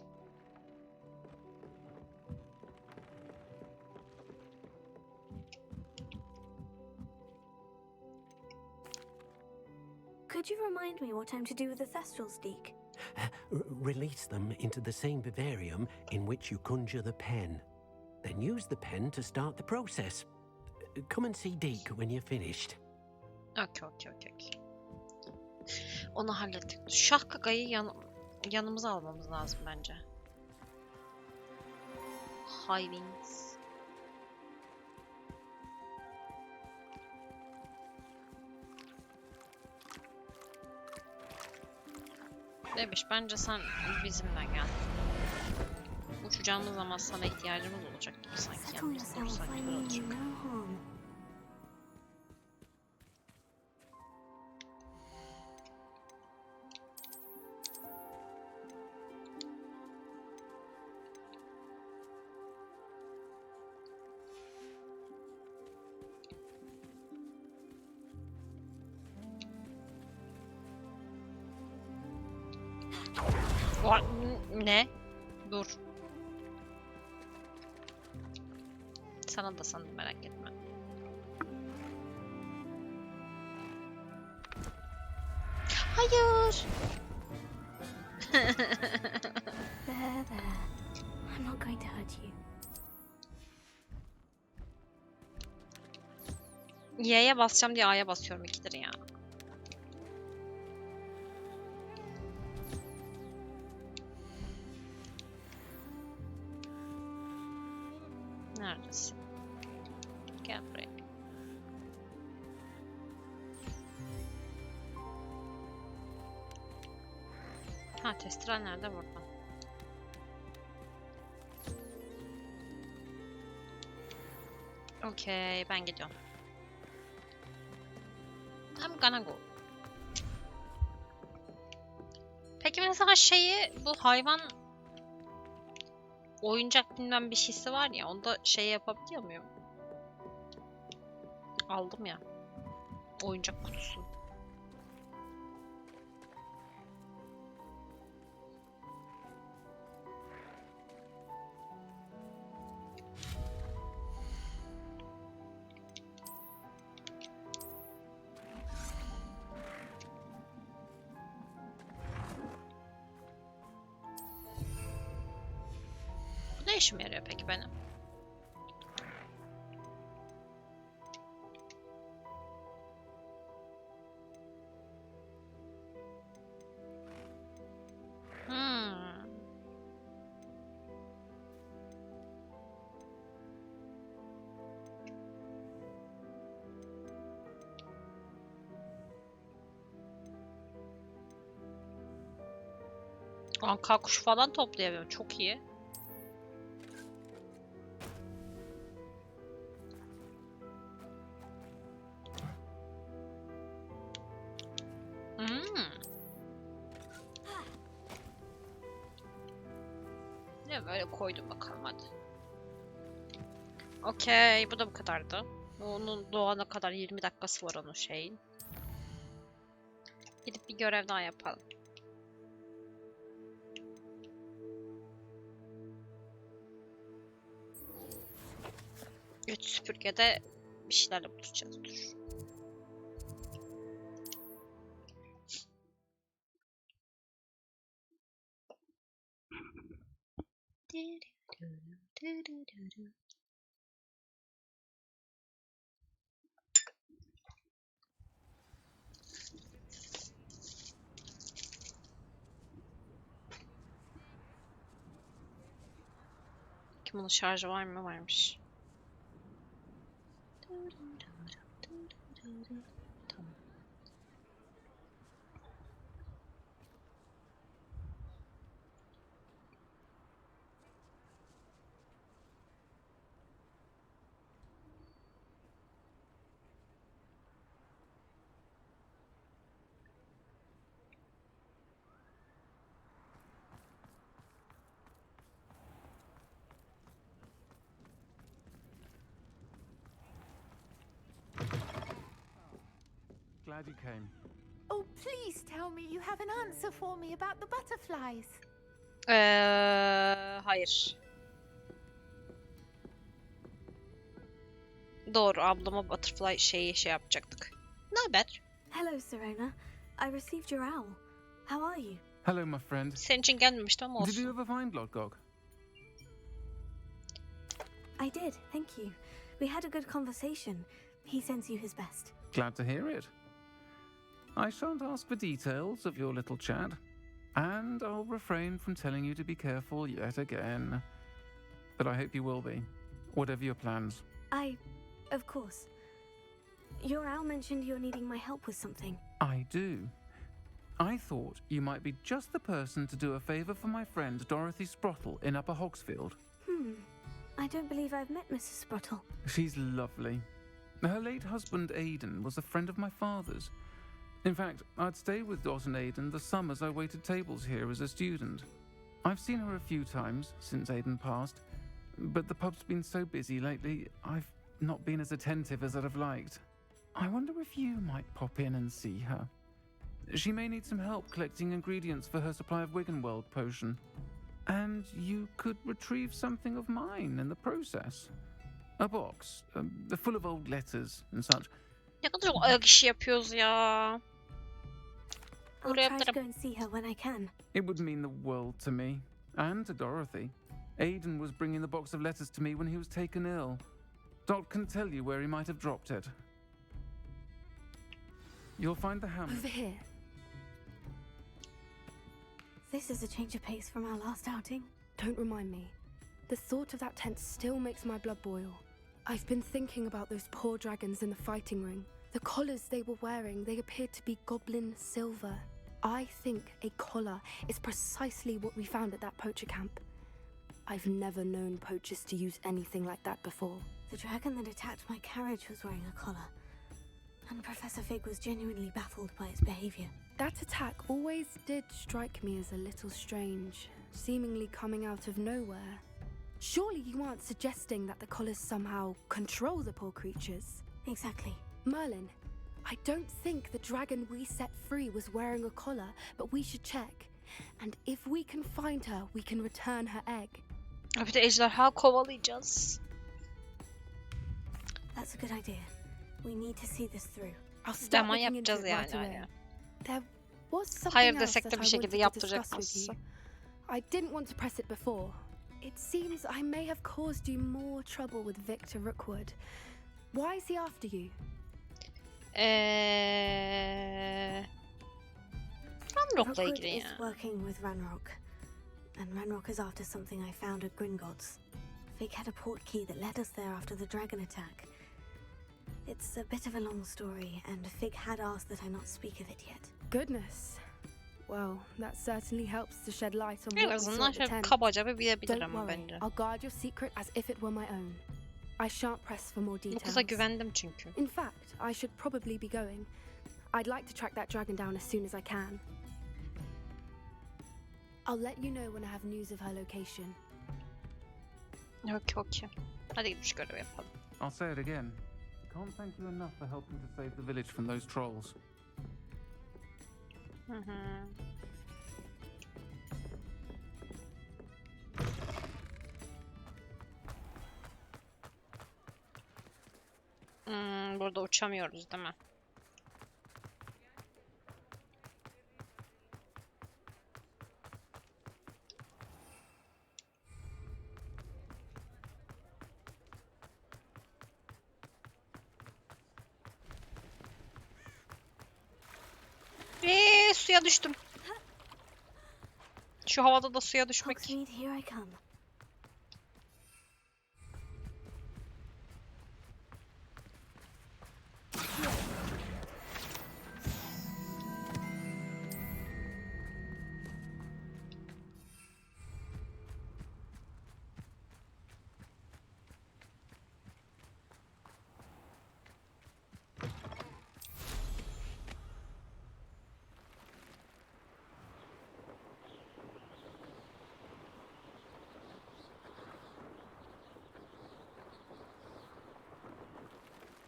Could you remind me what I'm to do with the Thestrals, Deke? Release them into the same vivarium in which you conjure the pen. Then use the pen to start the process. Come and see Deke when you're finished. Okay. Onu hallettik. Şah kakayı yanımıza almamız lazım bence. Hivings. Bebiş bence sen bizimle gel. Uçacağımız zaman sana ihtiyacımız olacak gibi sanki. Yanımızda durursak güzel olacak. Ne? Dur. Sana da sandım, merak etme. Hayır. There. I'm not going to hurt you. Y'ye basacağım diye A'ya basıyorum ikidir ya. Neredesin? Gel buraya. Ha, testral nerede? Burada. Okey, ben gidiyorum. I'm gonna go. Peki mesela bu hayvan oyuncak bilmem bir şeysi var ya, onda yapabiliyor muyum? Aldım ya. Oyuncak kutusu. Bu ne işime yarıyor peki benim? Anka kuş falan toplayamıyorum. Çok iyi. Ne böyle koydum bakalım hadi. Okey, bu da bu kadardı. Onun doğana kadar 20 dakikası var onun şeyin. Gidip bir görev daha yapalım. Evet, süpürgede bir şeylerle buluşacağız. Dur. Kim bunun şarjı var mı? Varmış. Tamam. Glad you came. Oh, please tell me you have an answer for me about the butterflies. Hayır. Doğru, ablama butterfly şey yapacaktık. Ne haber? Hello, Serena. I received your owl. How are you? Hello, my friend. Senin için gelmemiştim ama Did you olsun. ever find Lodgog? I did, thank you. We had a good conversation. He sends you his best. Glad to hear it. I shan't ask for details of your little chat, and I'll refrain from telling you to be careful yet again. But I hope you will be, whatever your plans. Of course. Your owl mentioned you're needing my help with something. I do. I thought you might be just the person to do a favour for my friend Dorothy Sprottle in Upper Hogsfield. I don't believe I've met Mrs. Sprottle. She's lovely. Her late husband Aidan was a friend of my father's. In fact, I'd stayed with Dot and Aidan the summers I waited tables here as a student. I've seen her a few times since Aidan passed, but the pub's been so busy lately, I've not been as attentive as I'd have liked. I wonder if you might pop in and see her. She may need some help collecting ingredients for her supply of Wiggenweld potion. And you could retrieve something of mine in the process. A box, full of old letters and such. Ne kadar çok ayak işi yapıyoruz ya. I'll Buraya try to yaparım. go and see her when I can. It would mean the world to me, and to Dorothy. Aidan was bringing the box of letters to me when he was taken ill. Dot can tell you where he might have dropped it. You'll find the hammer. Over here. This is a change of pace from our last outing. Don't remind me. The thought of that tent still makes my blood boil. I've been thinking about those poor dragons in the fighting ring. The collars they were wearing, they appeared to be goblin silver. I think a collar is precisely what we found at that poacher camp. I've never known poachers to use anything like that before. The dragon that attacked my carriage was wearing a collar, and Professor Fig was genuinely baffled by its behavior. That attack always did strike me as a little strange, seemingly coming out of nowhere. Surely you aren't suggesting that the collars somehow control the poor creatures? Exactly. Merlin, I don't think the dragon we set free was wearing a collar, but we should check. And if we can find her, we can return her egg. Bir de ejderha kovalayacağız. That's a good idea. We need to see this through. I'll start Zaman looking into yapacağız it right yani. away. There was something Hayır else desek that de I bir wanted şekilde to yaptıracak discuss with you. aslında. I didn't want to press it before. It seems I may have caused you more trouble with Victor Rookwood. Why is he after you? Ranrock'la Rookwood ilgili is ya. working with Ranrock, and Ranrock is after something I found at Gringotts. Fig had a port key that led us there after the dragon attack. It's a bit of a long story, and Fig had asked that I not speak of it yet. Goodness. Well, that certainly helps to shed light on En what we saw azından at the şöyle tent. kabaca bir bilebilir Don't ama worry, bence. I'll guard your secret as if it were my own. I shan't press for more Bu details. kıza güvendim çünkü. In fact, I should probably be going. I'd like to track that dragon down as soon as I can. I'll let you know when I have news of her location. Okey. Hadi gidiş görevi yapalım. I'll say it again. Can't thank you enough for helping to save the village from those trolls. Burada uçamıyoruz değil mi? Suya düştüm. Şu havada da suya düşmek. Hogsmeade, here I come.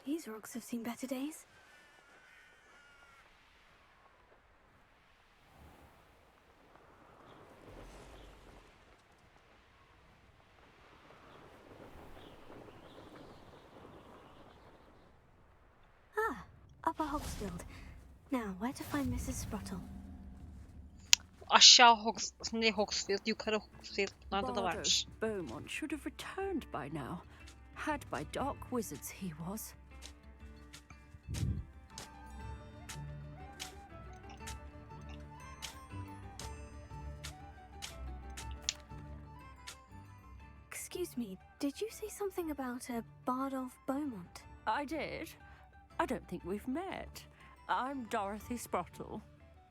These rocks have seen better days. Ah, Upper Hogsfield. Now, where to find Mrs. Sprottle? Aşağı Hogsfield, yukarı Hogsfield. Bunlarda da Bardo varmış. Beaumont should have returned by now. Had by dark wizards he was. Excuse me, did you say something about a Bardolph Beaumont? I did. I don't think we've met. I'm Dorothy Sprottle.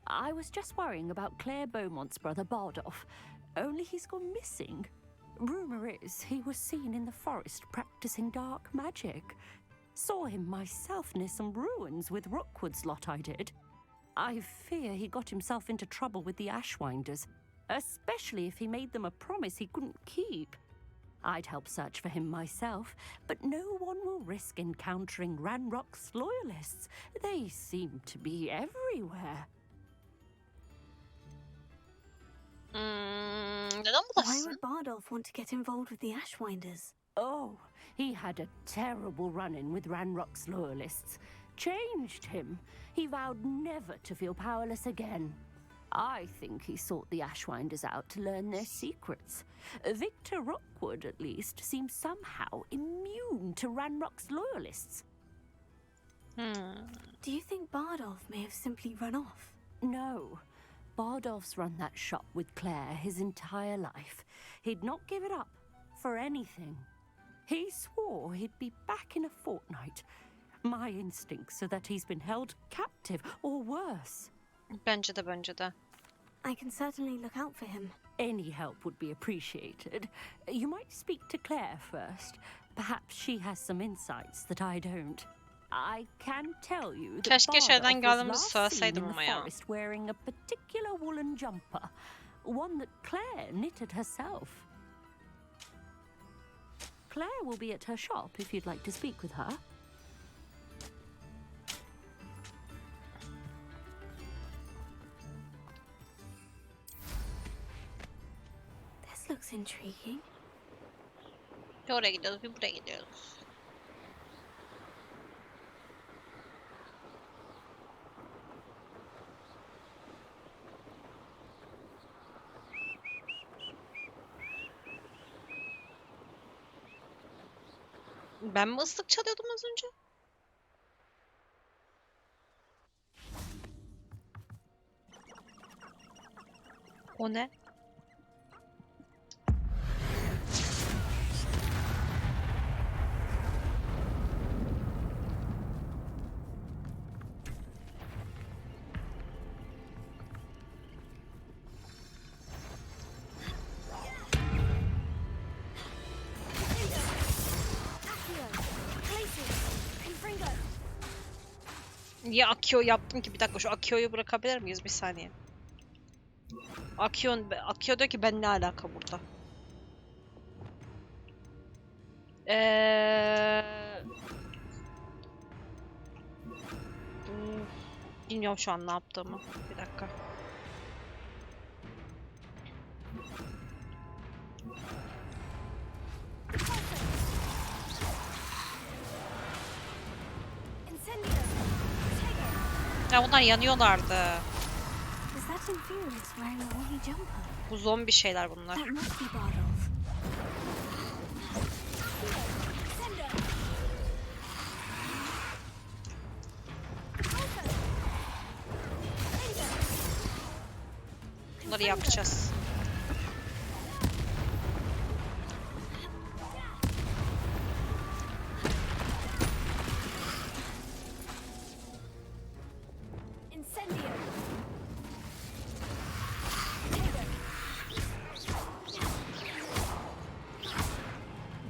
I was just worrying about Claire Beaumont's brother Bardolph, only he's gone missing. Rumour is he was seen in the forest practicing dark magic. Saw him myself near some ruins with Rookwood's lot I did. I fear he got himself into trouble with the Ashwinders, especially if he made them a promise he couldn't keep. I'd help search for him myself, but no one will risk encountering Ranrock's loyalists. They seem to be everywhere. Neden Why bulasın? would Bardolph want to get involved with the Ashwinders? Oh, he had a terrible run-in with Ranrock's loyalists. Changed him. He vowed never to feel powerless again. I think he sought the Ashwinders out to learn their secrets. Victor Rookwood, at least, seems somehow immune to Ranrock's loyalists. Do you think Bardolph may have simply run off? No. Bardolph's run that shop with Claire his entire life. He'd not give it up for anything. He swore he'd be back in a fortnight. My instincts are that he's been held captive, or worse. Bence de, bence de. I can certainly look out for him. Any help would be appreciated. You might speak to Claire first. Perhaps she has some insights that I don't. I can tell you that Keşke şeyden Bardolph was geldiğimizi last seen söyleseydim in ama the ya. forest wearing a particular woolen jumper, one that Claire knitted herself. Claire will be at her shop if you'd like to speak with her. This looks intriguing. Bir oraya gidiyoruz, bir buraya gidiyoruz. Ben mi ıslık çalıyordum az önce? O ne? Niye Akio yaptım ki? Bir dakika, şu Akio'yu bırakabilir miyiz? Bir saniye. Akio diyor ki ben ne alaka burada? Bilmiyorum şu an ne yaptığımı. Bir dakika. Ya bunlar yanıyorlardı. Is that Inferior's wearing a woolly jumper? Bu zombi şeyler bunlar. That must be Bardolph. Bunları yakacağız.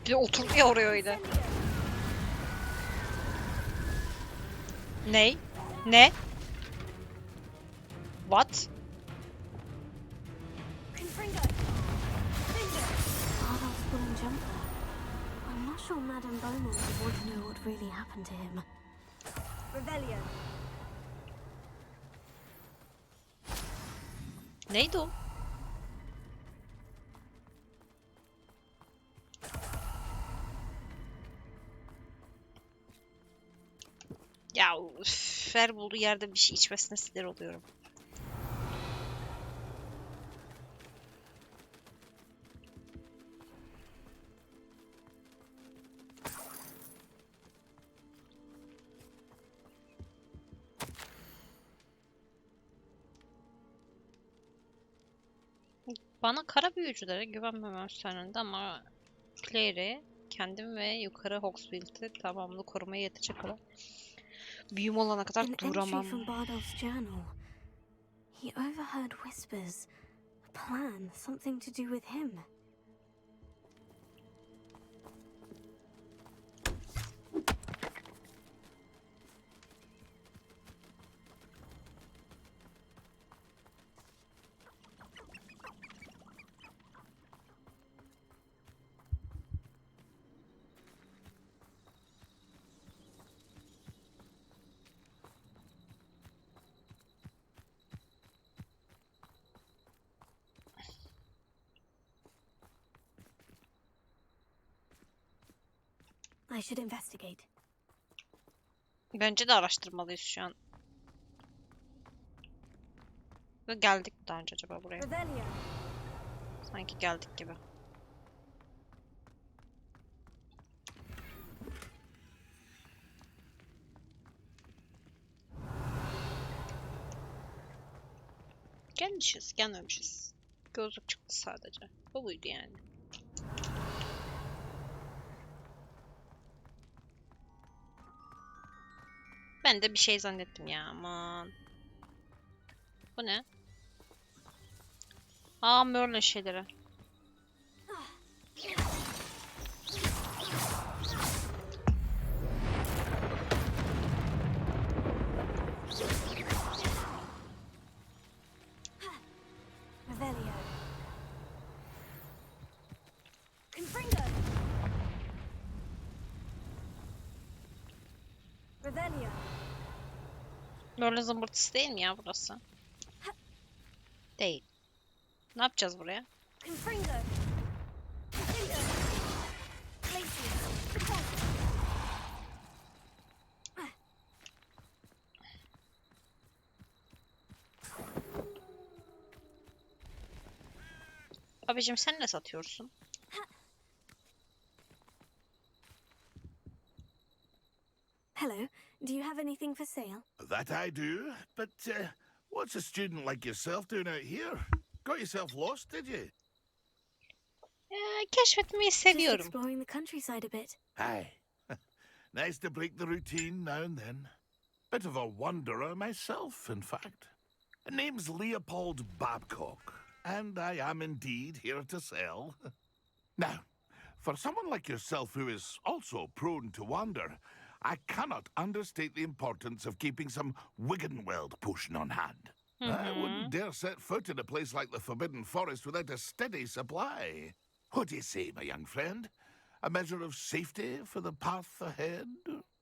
Bir de oturdu ya oraya öyle. Ne? Ne? What? Bardolph's woolen jumper. I'm not sure Madame Beaumont would want to know what really happened to him. Rebellion. Neydi o? Ya üf, her bulduğu yerde bir şey içmesine sinir oluyorum. Bana kara büyücülere güvenmemem söyledi ama Claire'i kendim ve yukarı Hogsmeade'i tamamını korumaya yetecek kadar büyüm olana kadar An duramam. entry from Bardolph's journal. He overheard whispers. A plan, something to do with him. I should investigate. Bence de araştırmalıyız şu an. Ve geldik mi daha önce acaba buraya? Rebellion. Sanki geldik gibi. Gelmişiz, gelmemişiz. Gözlük çıktı sadece. Bu buydu yani. Ben de bir şey zannettim ya, aman. Bu ne? Aa, Merlin şeyleri. Revelio. Confringo. Revelio. Merlin zımbırtısı değil mi ya burası? Değil. Ne yapacağız buraya? Confringo. Confringo. Glacius. Abicim sen ne satıyorsun? Hello. Do you have anything for sale? That I do, but what's a student like yourself doing out here? Got yourself lost, did you? Keşfetmeyi Just seviyorum. exploring the countryside a bit. Aye. Nice to break the routine now and then. Bit of a wanderer myself, in fact. Name's Leopold Babcock, and I am indeed here to sell. Now, for someone like yourself who is also prone to wander, I cannot understate the importance of keeping some Wiggenweld potion on hand. I wouldn't dare set foot in a place like the Forbidden Forest without a steady supply. What do you say, my young friend? A measure of safety for the path ahead?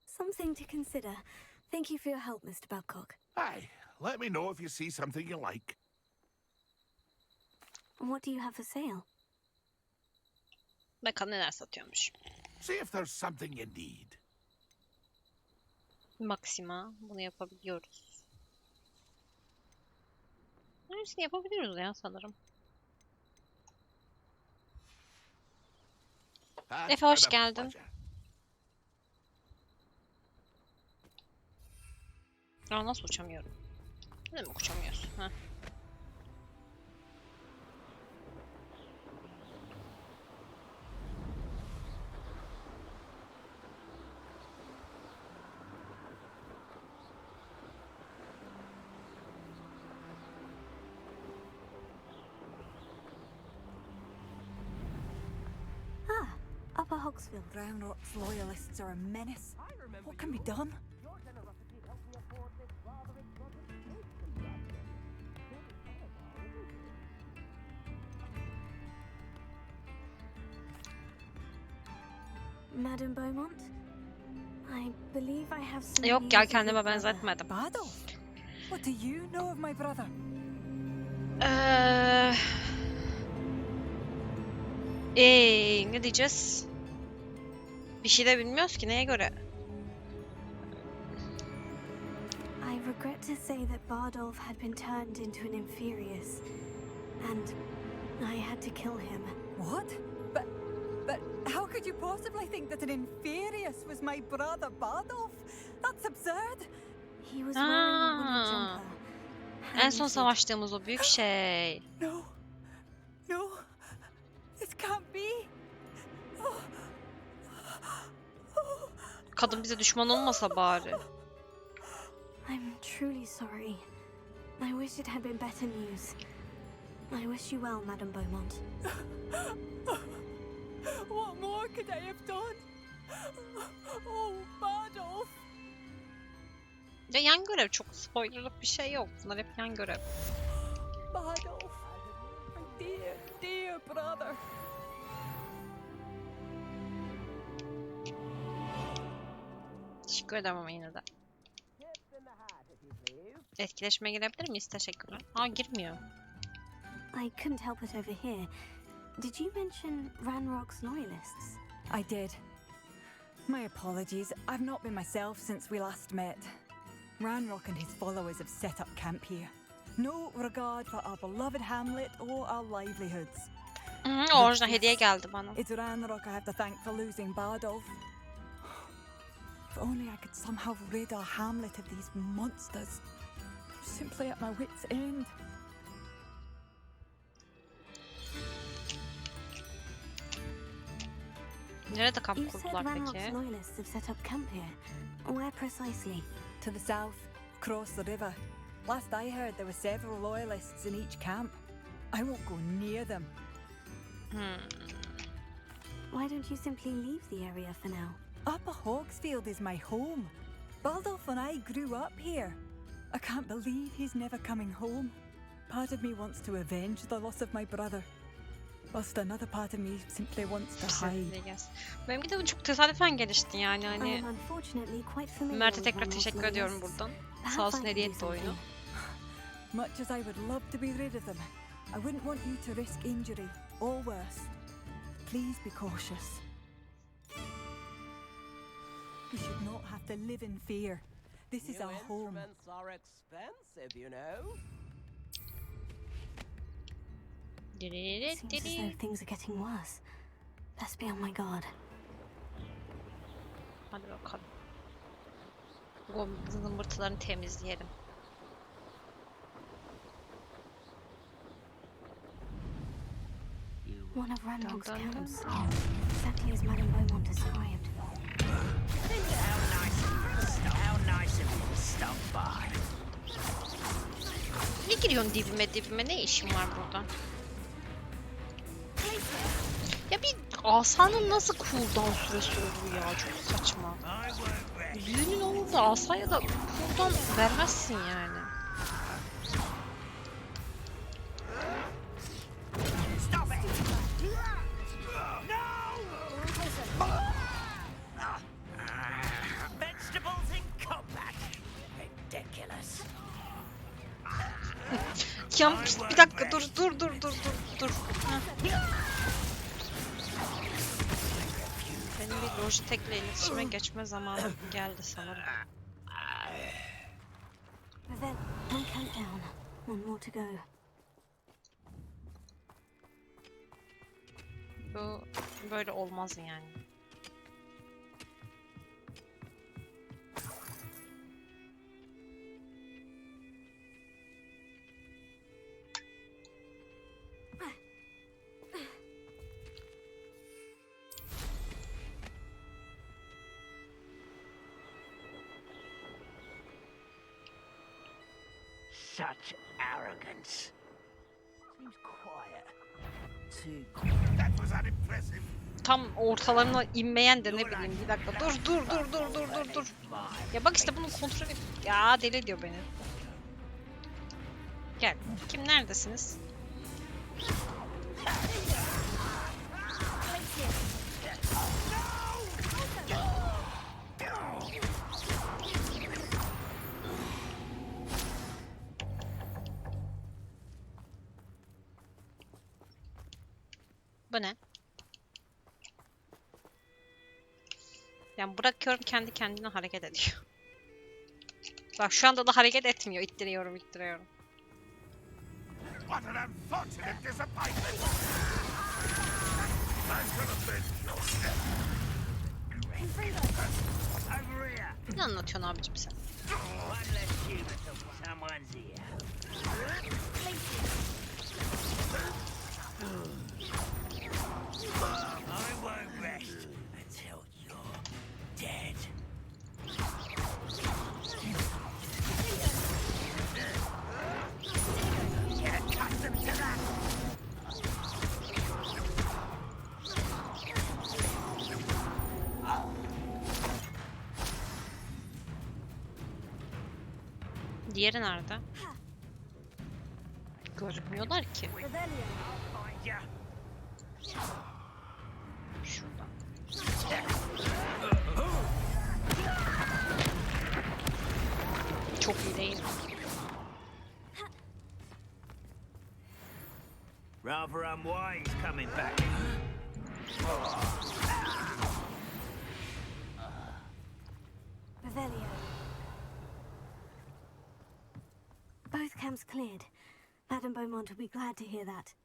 Something to consider. Thank you for your help, Mr. Babcock. Aye, let me know if you see something you like. What do you have for sale? Bakalım neler satıyormuş. See if there's something you need. Maxima. Bunu yapabiliyoruz. Hepsini yapabiliyoruz ya sanırım. Efe hoş geldin. Aa, nasıl uçamıyorum? Ne mi uçamıyorsun? Heh. Upper Hogsfield. Roundrock's loyalists are a menace. What can be done? Madam Beaumont? I believe I have some Yok news ya, of your kendime brother. benzetmedim. Badolf? What do you know of my brother? Ne diyeceğiz? Bir şey de bilmiyoruz ki, neye göre? I regret to say that Bardolph had been turned into an inferius, and I had to kill him. What? But how could you possibly think that an inferius was my brother Bardolph? That's absurd. He was wearing a woolen jumper. En son savaştığımız o büyük şey. No. No. This can't be. Kadın bize düşman olmasa bari. I'm truly sorry. I wish it had been better news. I wish you well, Madam Beaumont. What more could I have done? Oh, Bardolph. Ya yan görev, çok spoilerlık bir şey yok. Bunlar hep yan görev. Bardolph. My dear, dear brother. Teşekkür ederim ama yine de. Etkileşime girebilir miyiz? Teşekkürler. Aa, girmiyor. I couldn't help it over here. Did you mention Ranrock's loyalists? I did. My apologies. I've not been myself since we last met. Ranrock and his followers have set up camp here. No regard for our beloved hamlet or our livelihoods. Orijinal hediye geldi bana. It's Ranrock I have to thank for losing Bardolph. If only I could somehow rid our hamlet of these monsters. I'm simply at my wit's end. Nerede kamp You said kurdular Ranrock's peki? loyalists have set up camp here. Where precisely? To the south, across the river. Last I heard, there were several loyalists in each camp. I won't go near them. Why don't you simply leave the area for now? Upper Hogsfield is my home. Baldolf and I grew up here. I can't believe he's never coming home. Part of me wants to avenge the loss of my brother, whilst another part of me simply wants to hide. Benimki de bu çok tesadüfen gelişti yani hani. Mert'e tekrar teşekkür ediyorum buradan. Sağ olsun hediye etti oyunu. Much as I would love to be rid of them, I wouldn't want you to risk injury or worse. Please be cautious. We should not have to live in fear. This is our home. Instruments are expensive, you know. Seems as though things are getting worse. Best be on my guard. Hadi bakalım. Bu zımbırtılarını temizleyelim. One of Ranrock's camps. Exactly as Madame Beaumont described. How nice of you to stop by. Ne giriyorsun dibime? Ne işin var burada? Ya bir asanın nasıl cooldown süresi olur ya? Çok saçma. Büyünün olur da asaya da cooldown vermezsin yani. Ya bir dakika dur. Benim bir Logitech'le iletişime geçme zamanı geldi sanırım. Then, one countdown. One more to go. Bu böyle olmaz yani. Such arrogance. Seems quiet. Too quiet. That was unimpressive. Tam ortalarına inmeyen de ne bileyim bir dakika dur. Ya bak işte bunun kontrolü ya deli ediyor beni. Gel. Kim neredesiniz? Bu ne? Yani bırakıyorum kendi kendine hareket ediyor. Bak şu anda da hareket etmiyor. İttiriyorum. What an unfortunate disappointment! I'm gonna bend your Over here. Ne anlatıyorsun abicim sen? One less human to someone's ear. I won't rest until you're dead. Get accustomed to that. Diğeri nerede? Gözükmüyorlar ki. Şurada. Çok iyi değil. Rather unwise coming back. Revelio. Both camps cleared. Madame Beaumont will be glad to hear that.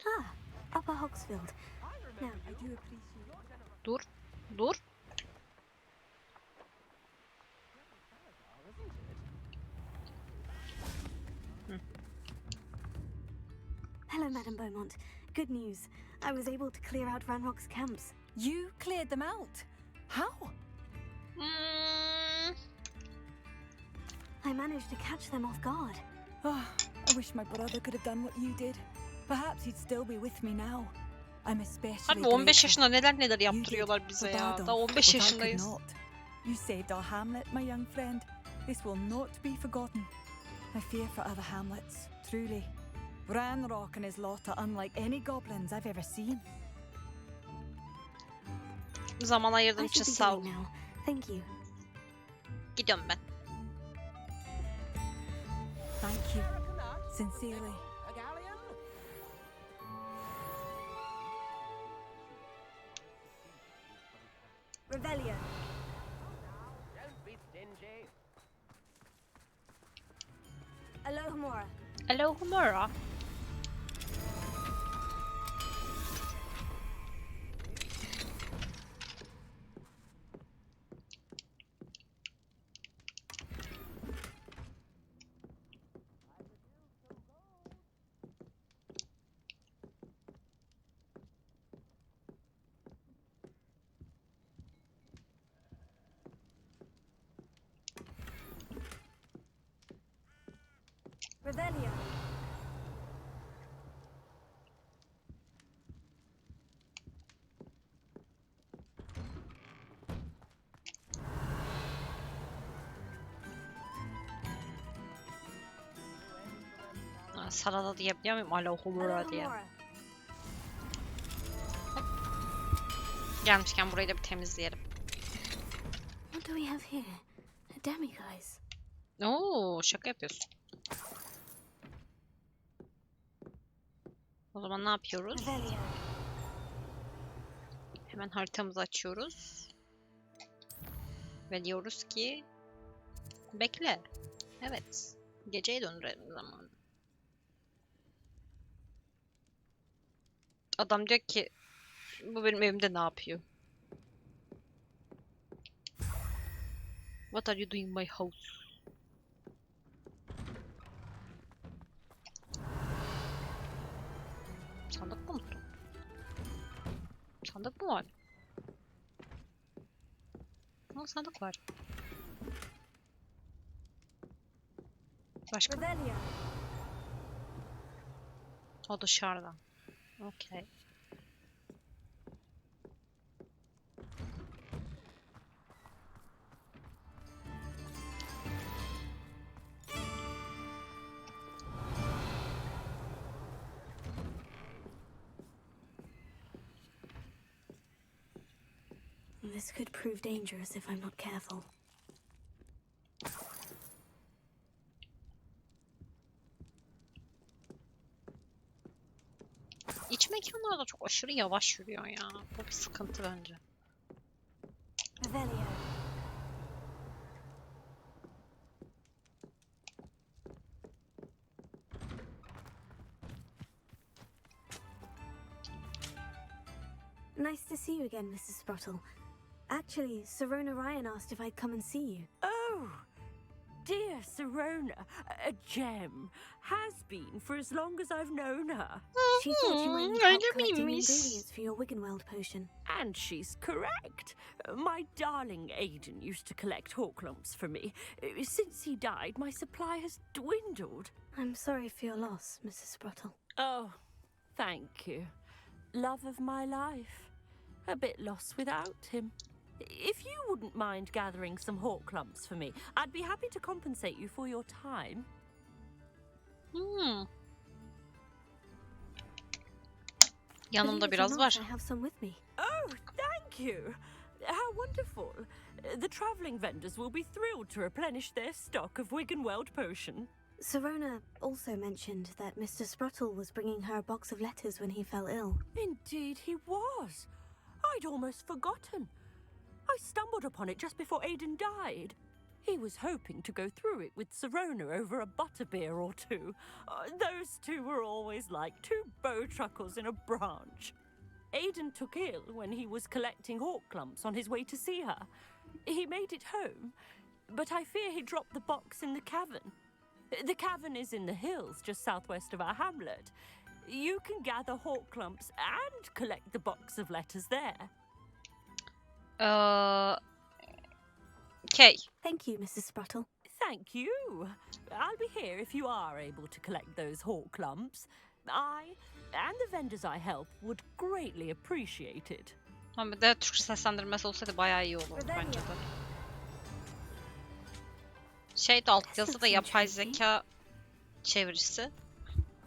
Ah, Upper Hogsfield. Now, I do appreciate. Dur. Dur. Hello, Madame Beaumont. Good news. I was able to clear out Ranrock's camps. You cleared them out? How? I managed to catch them off guard. Oh, I wish my brother could have done what you did. Perhaps he'd still be with me now. I'm especially Abi 15 grateful. yaşında neler You yaptırıyorlar did bize for ya. Bardolph Daha 15 what I could yaşındayız. not. You saved our hamlet, my young friend. This will not be forgotten. I fear for other hamlets, truly. Ranrock and his lot are unlike any goblins I've ever seen. Zaman ayırdığın I için should be sağ ol. going now. Thank you. Gidiyorum ben. Thank you. Sincerely. Revelio. Don't be stingy. Alohomora. Hello, Humora. Revelio. Sana da diyebiliyor muyum? Alo, Humora diye. Alohomora. Gelmişken burayı da bir temizleyelim. What do we have here? A demiguise. Oo, şaka yapıyorsun. O zaman ne yapıyoruz? Revelio. Hemen haritamızı açıyoruz. Ve diyoruz ki bekle. Evet. Geceye döndürelim zamanı. Adam diyor ki bu benim evimde ne yapıyor? What are you doing in my house? Sandık mı unuttum? Sandık mı var? Ama sandık var. Başka? Revelio. O dışarıda. Okay. This could prove dangerous if I'm not careful. İç mekanlarda çok aşırı yavaş yürüyor ya. Bu bir sıkıntı bence. Revelio. Nice to see you again, Mrs. Sprottle. Actually, Serona Ryan asked if I'd come and see you. Oh, dear Serona, a gem. Has been for as long as I've known her. She thought you might need help collecting ingredients for your Wiggenweld potion. And she's correct. My darling Aiden used to collect hawk lumps for me. Since he died, my supply has dwindled. I'm sorry for your loss, Mrs. Sprottle. Oh, thank you. Love of my life. A bit lost without him. If you wouldn't mind gathering some hawk lumps for me, I'd be happy to compensate you for your time. Yanımda biraz var. I have some with me. Oh, thank you. How wonderful. The travelling vendors will be thrilled to replenish their stock of Wiggenweld potion. Serona also mentioned that Mr. Sprottle was bringing her a box of letters when he fell ill. Indeed he was. I'd almost forgotten. I stumbled upon it just before Aiden died. He was hoping to go through it with Serona over a butterbeer or two. Those two were always like two bowtruckles in a branch. Aiden took ill when he was collecting hawk clumps on his way to see her. He made it home, but I fear he dropped the box in the cavern. The cavern is in the hills just southwest of our hamlet. You can gather hawk clumps and collect the box of letters there. Okay. Thank you, Mrs. Sprottle. Thank you. I'll be here if you are able to collect those hawk clumps. I and the vendors I help would greatly appreciate it. Ama bir de Türkçe seslendirmesi olsaydı bayağı iyi olurdu bence de. Şey de altyazı da yapay zeka çevirisi.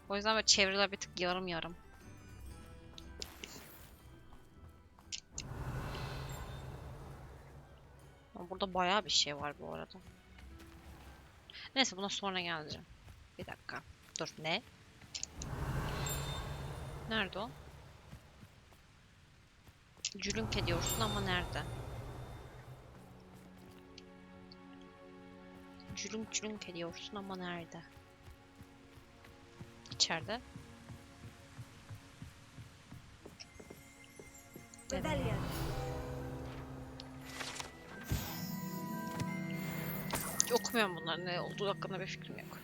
O yüzden böyle çeviriler bir tık yarım yarım. Ama burada bayağı bir şey var bu arada. Neyse buna sonra geleceğim. Bir dakika. Dur ne? Nerede o? Cülünk ediyorsun ama nerede? Cülünk ediyorsun ama nerede? İçeride. Okumuyorum bunların ne olduğu hakkında bir fikrim yok.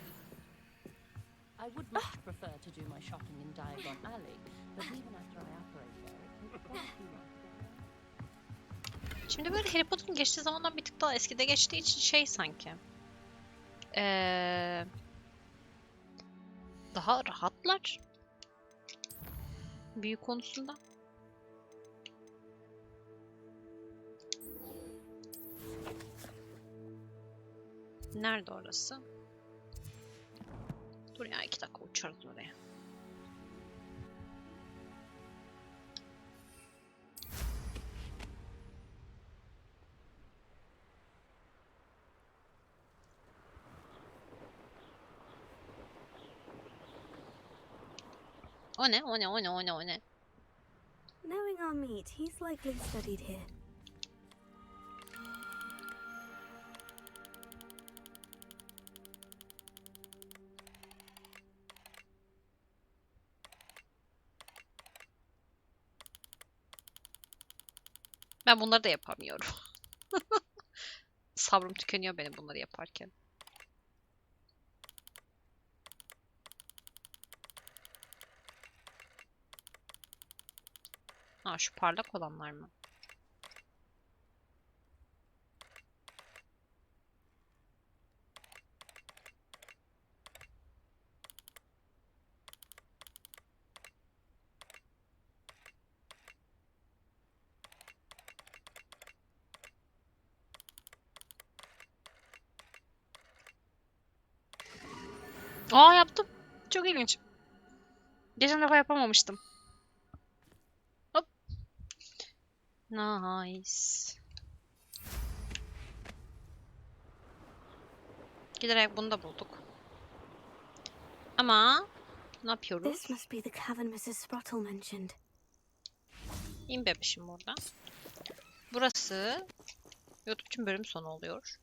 I would much prefer to do my shopping in Diagon Alley, but even after I operate there, it takes quite too long. Şimdi böyle Harry Potter'ın geçtiği zamandan bir tık daha eskide geçtiği için şey sanki. Daha rahatlar. Büyü konusunda. Nerede orası? Dur ya 2 dakika uçarız oraya. O ne? O ne? O ne? O ne? O ne? Knowing our meat, he's likely studied here. Ben bunları da yapamıyorum. Sabrım tükeniyor benim bunları yaparken. Ha şu parlak olanlar mı? Aa yaptım. Çok ilginç. Geçen defa yapamamıştım. Hop. Nice. Giderek bunu da bulduk. Ama ne yapıyoruz? This must be the cavern Mrs. Sprottle mentioned. İn bebişim burada. Burası YouTube'cum bölüm sonu oluyor.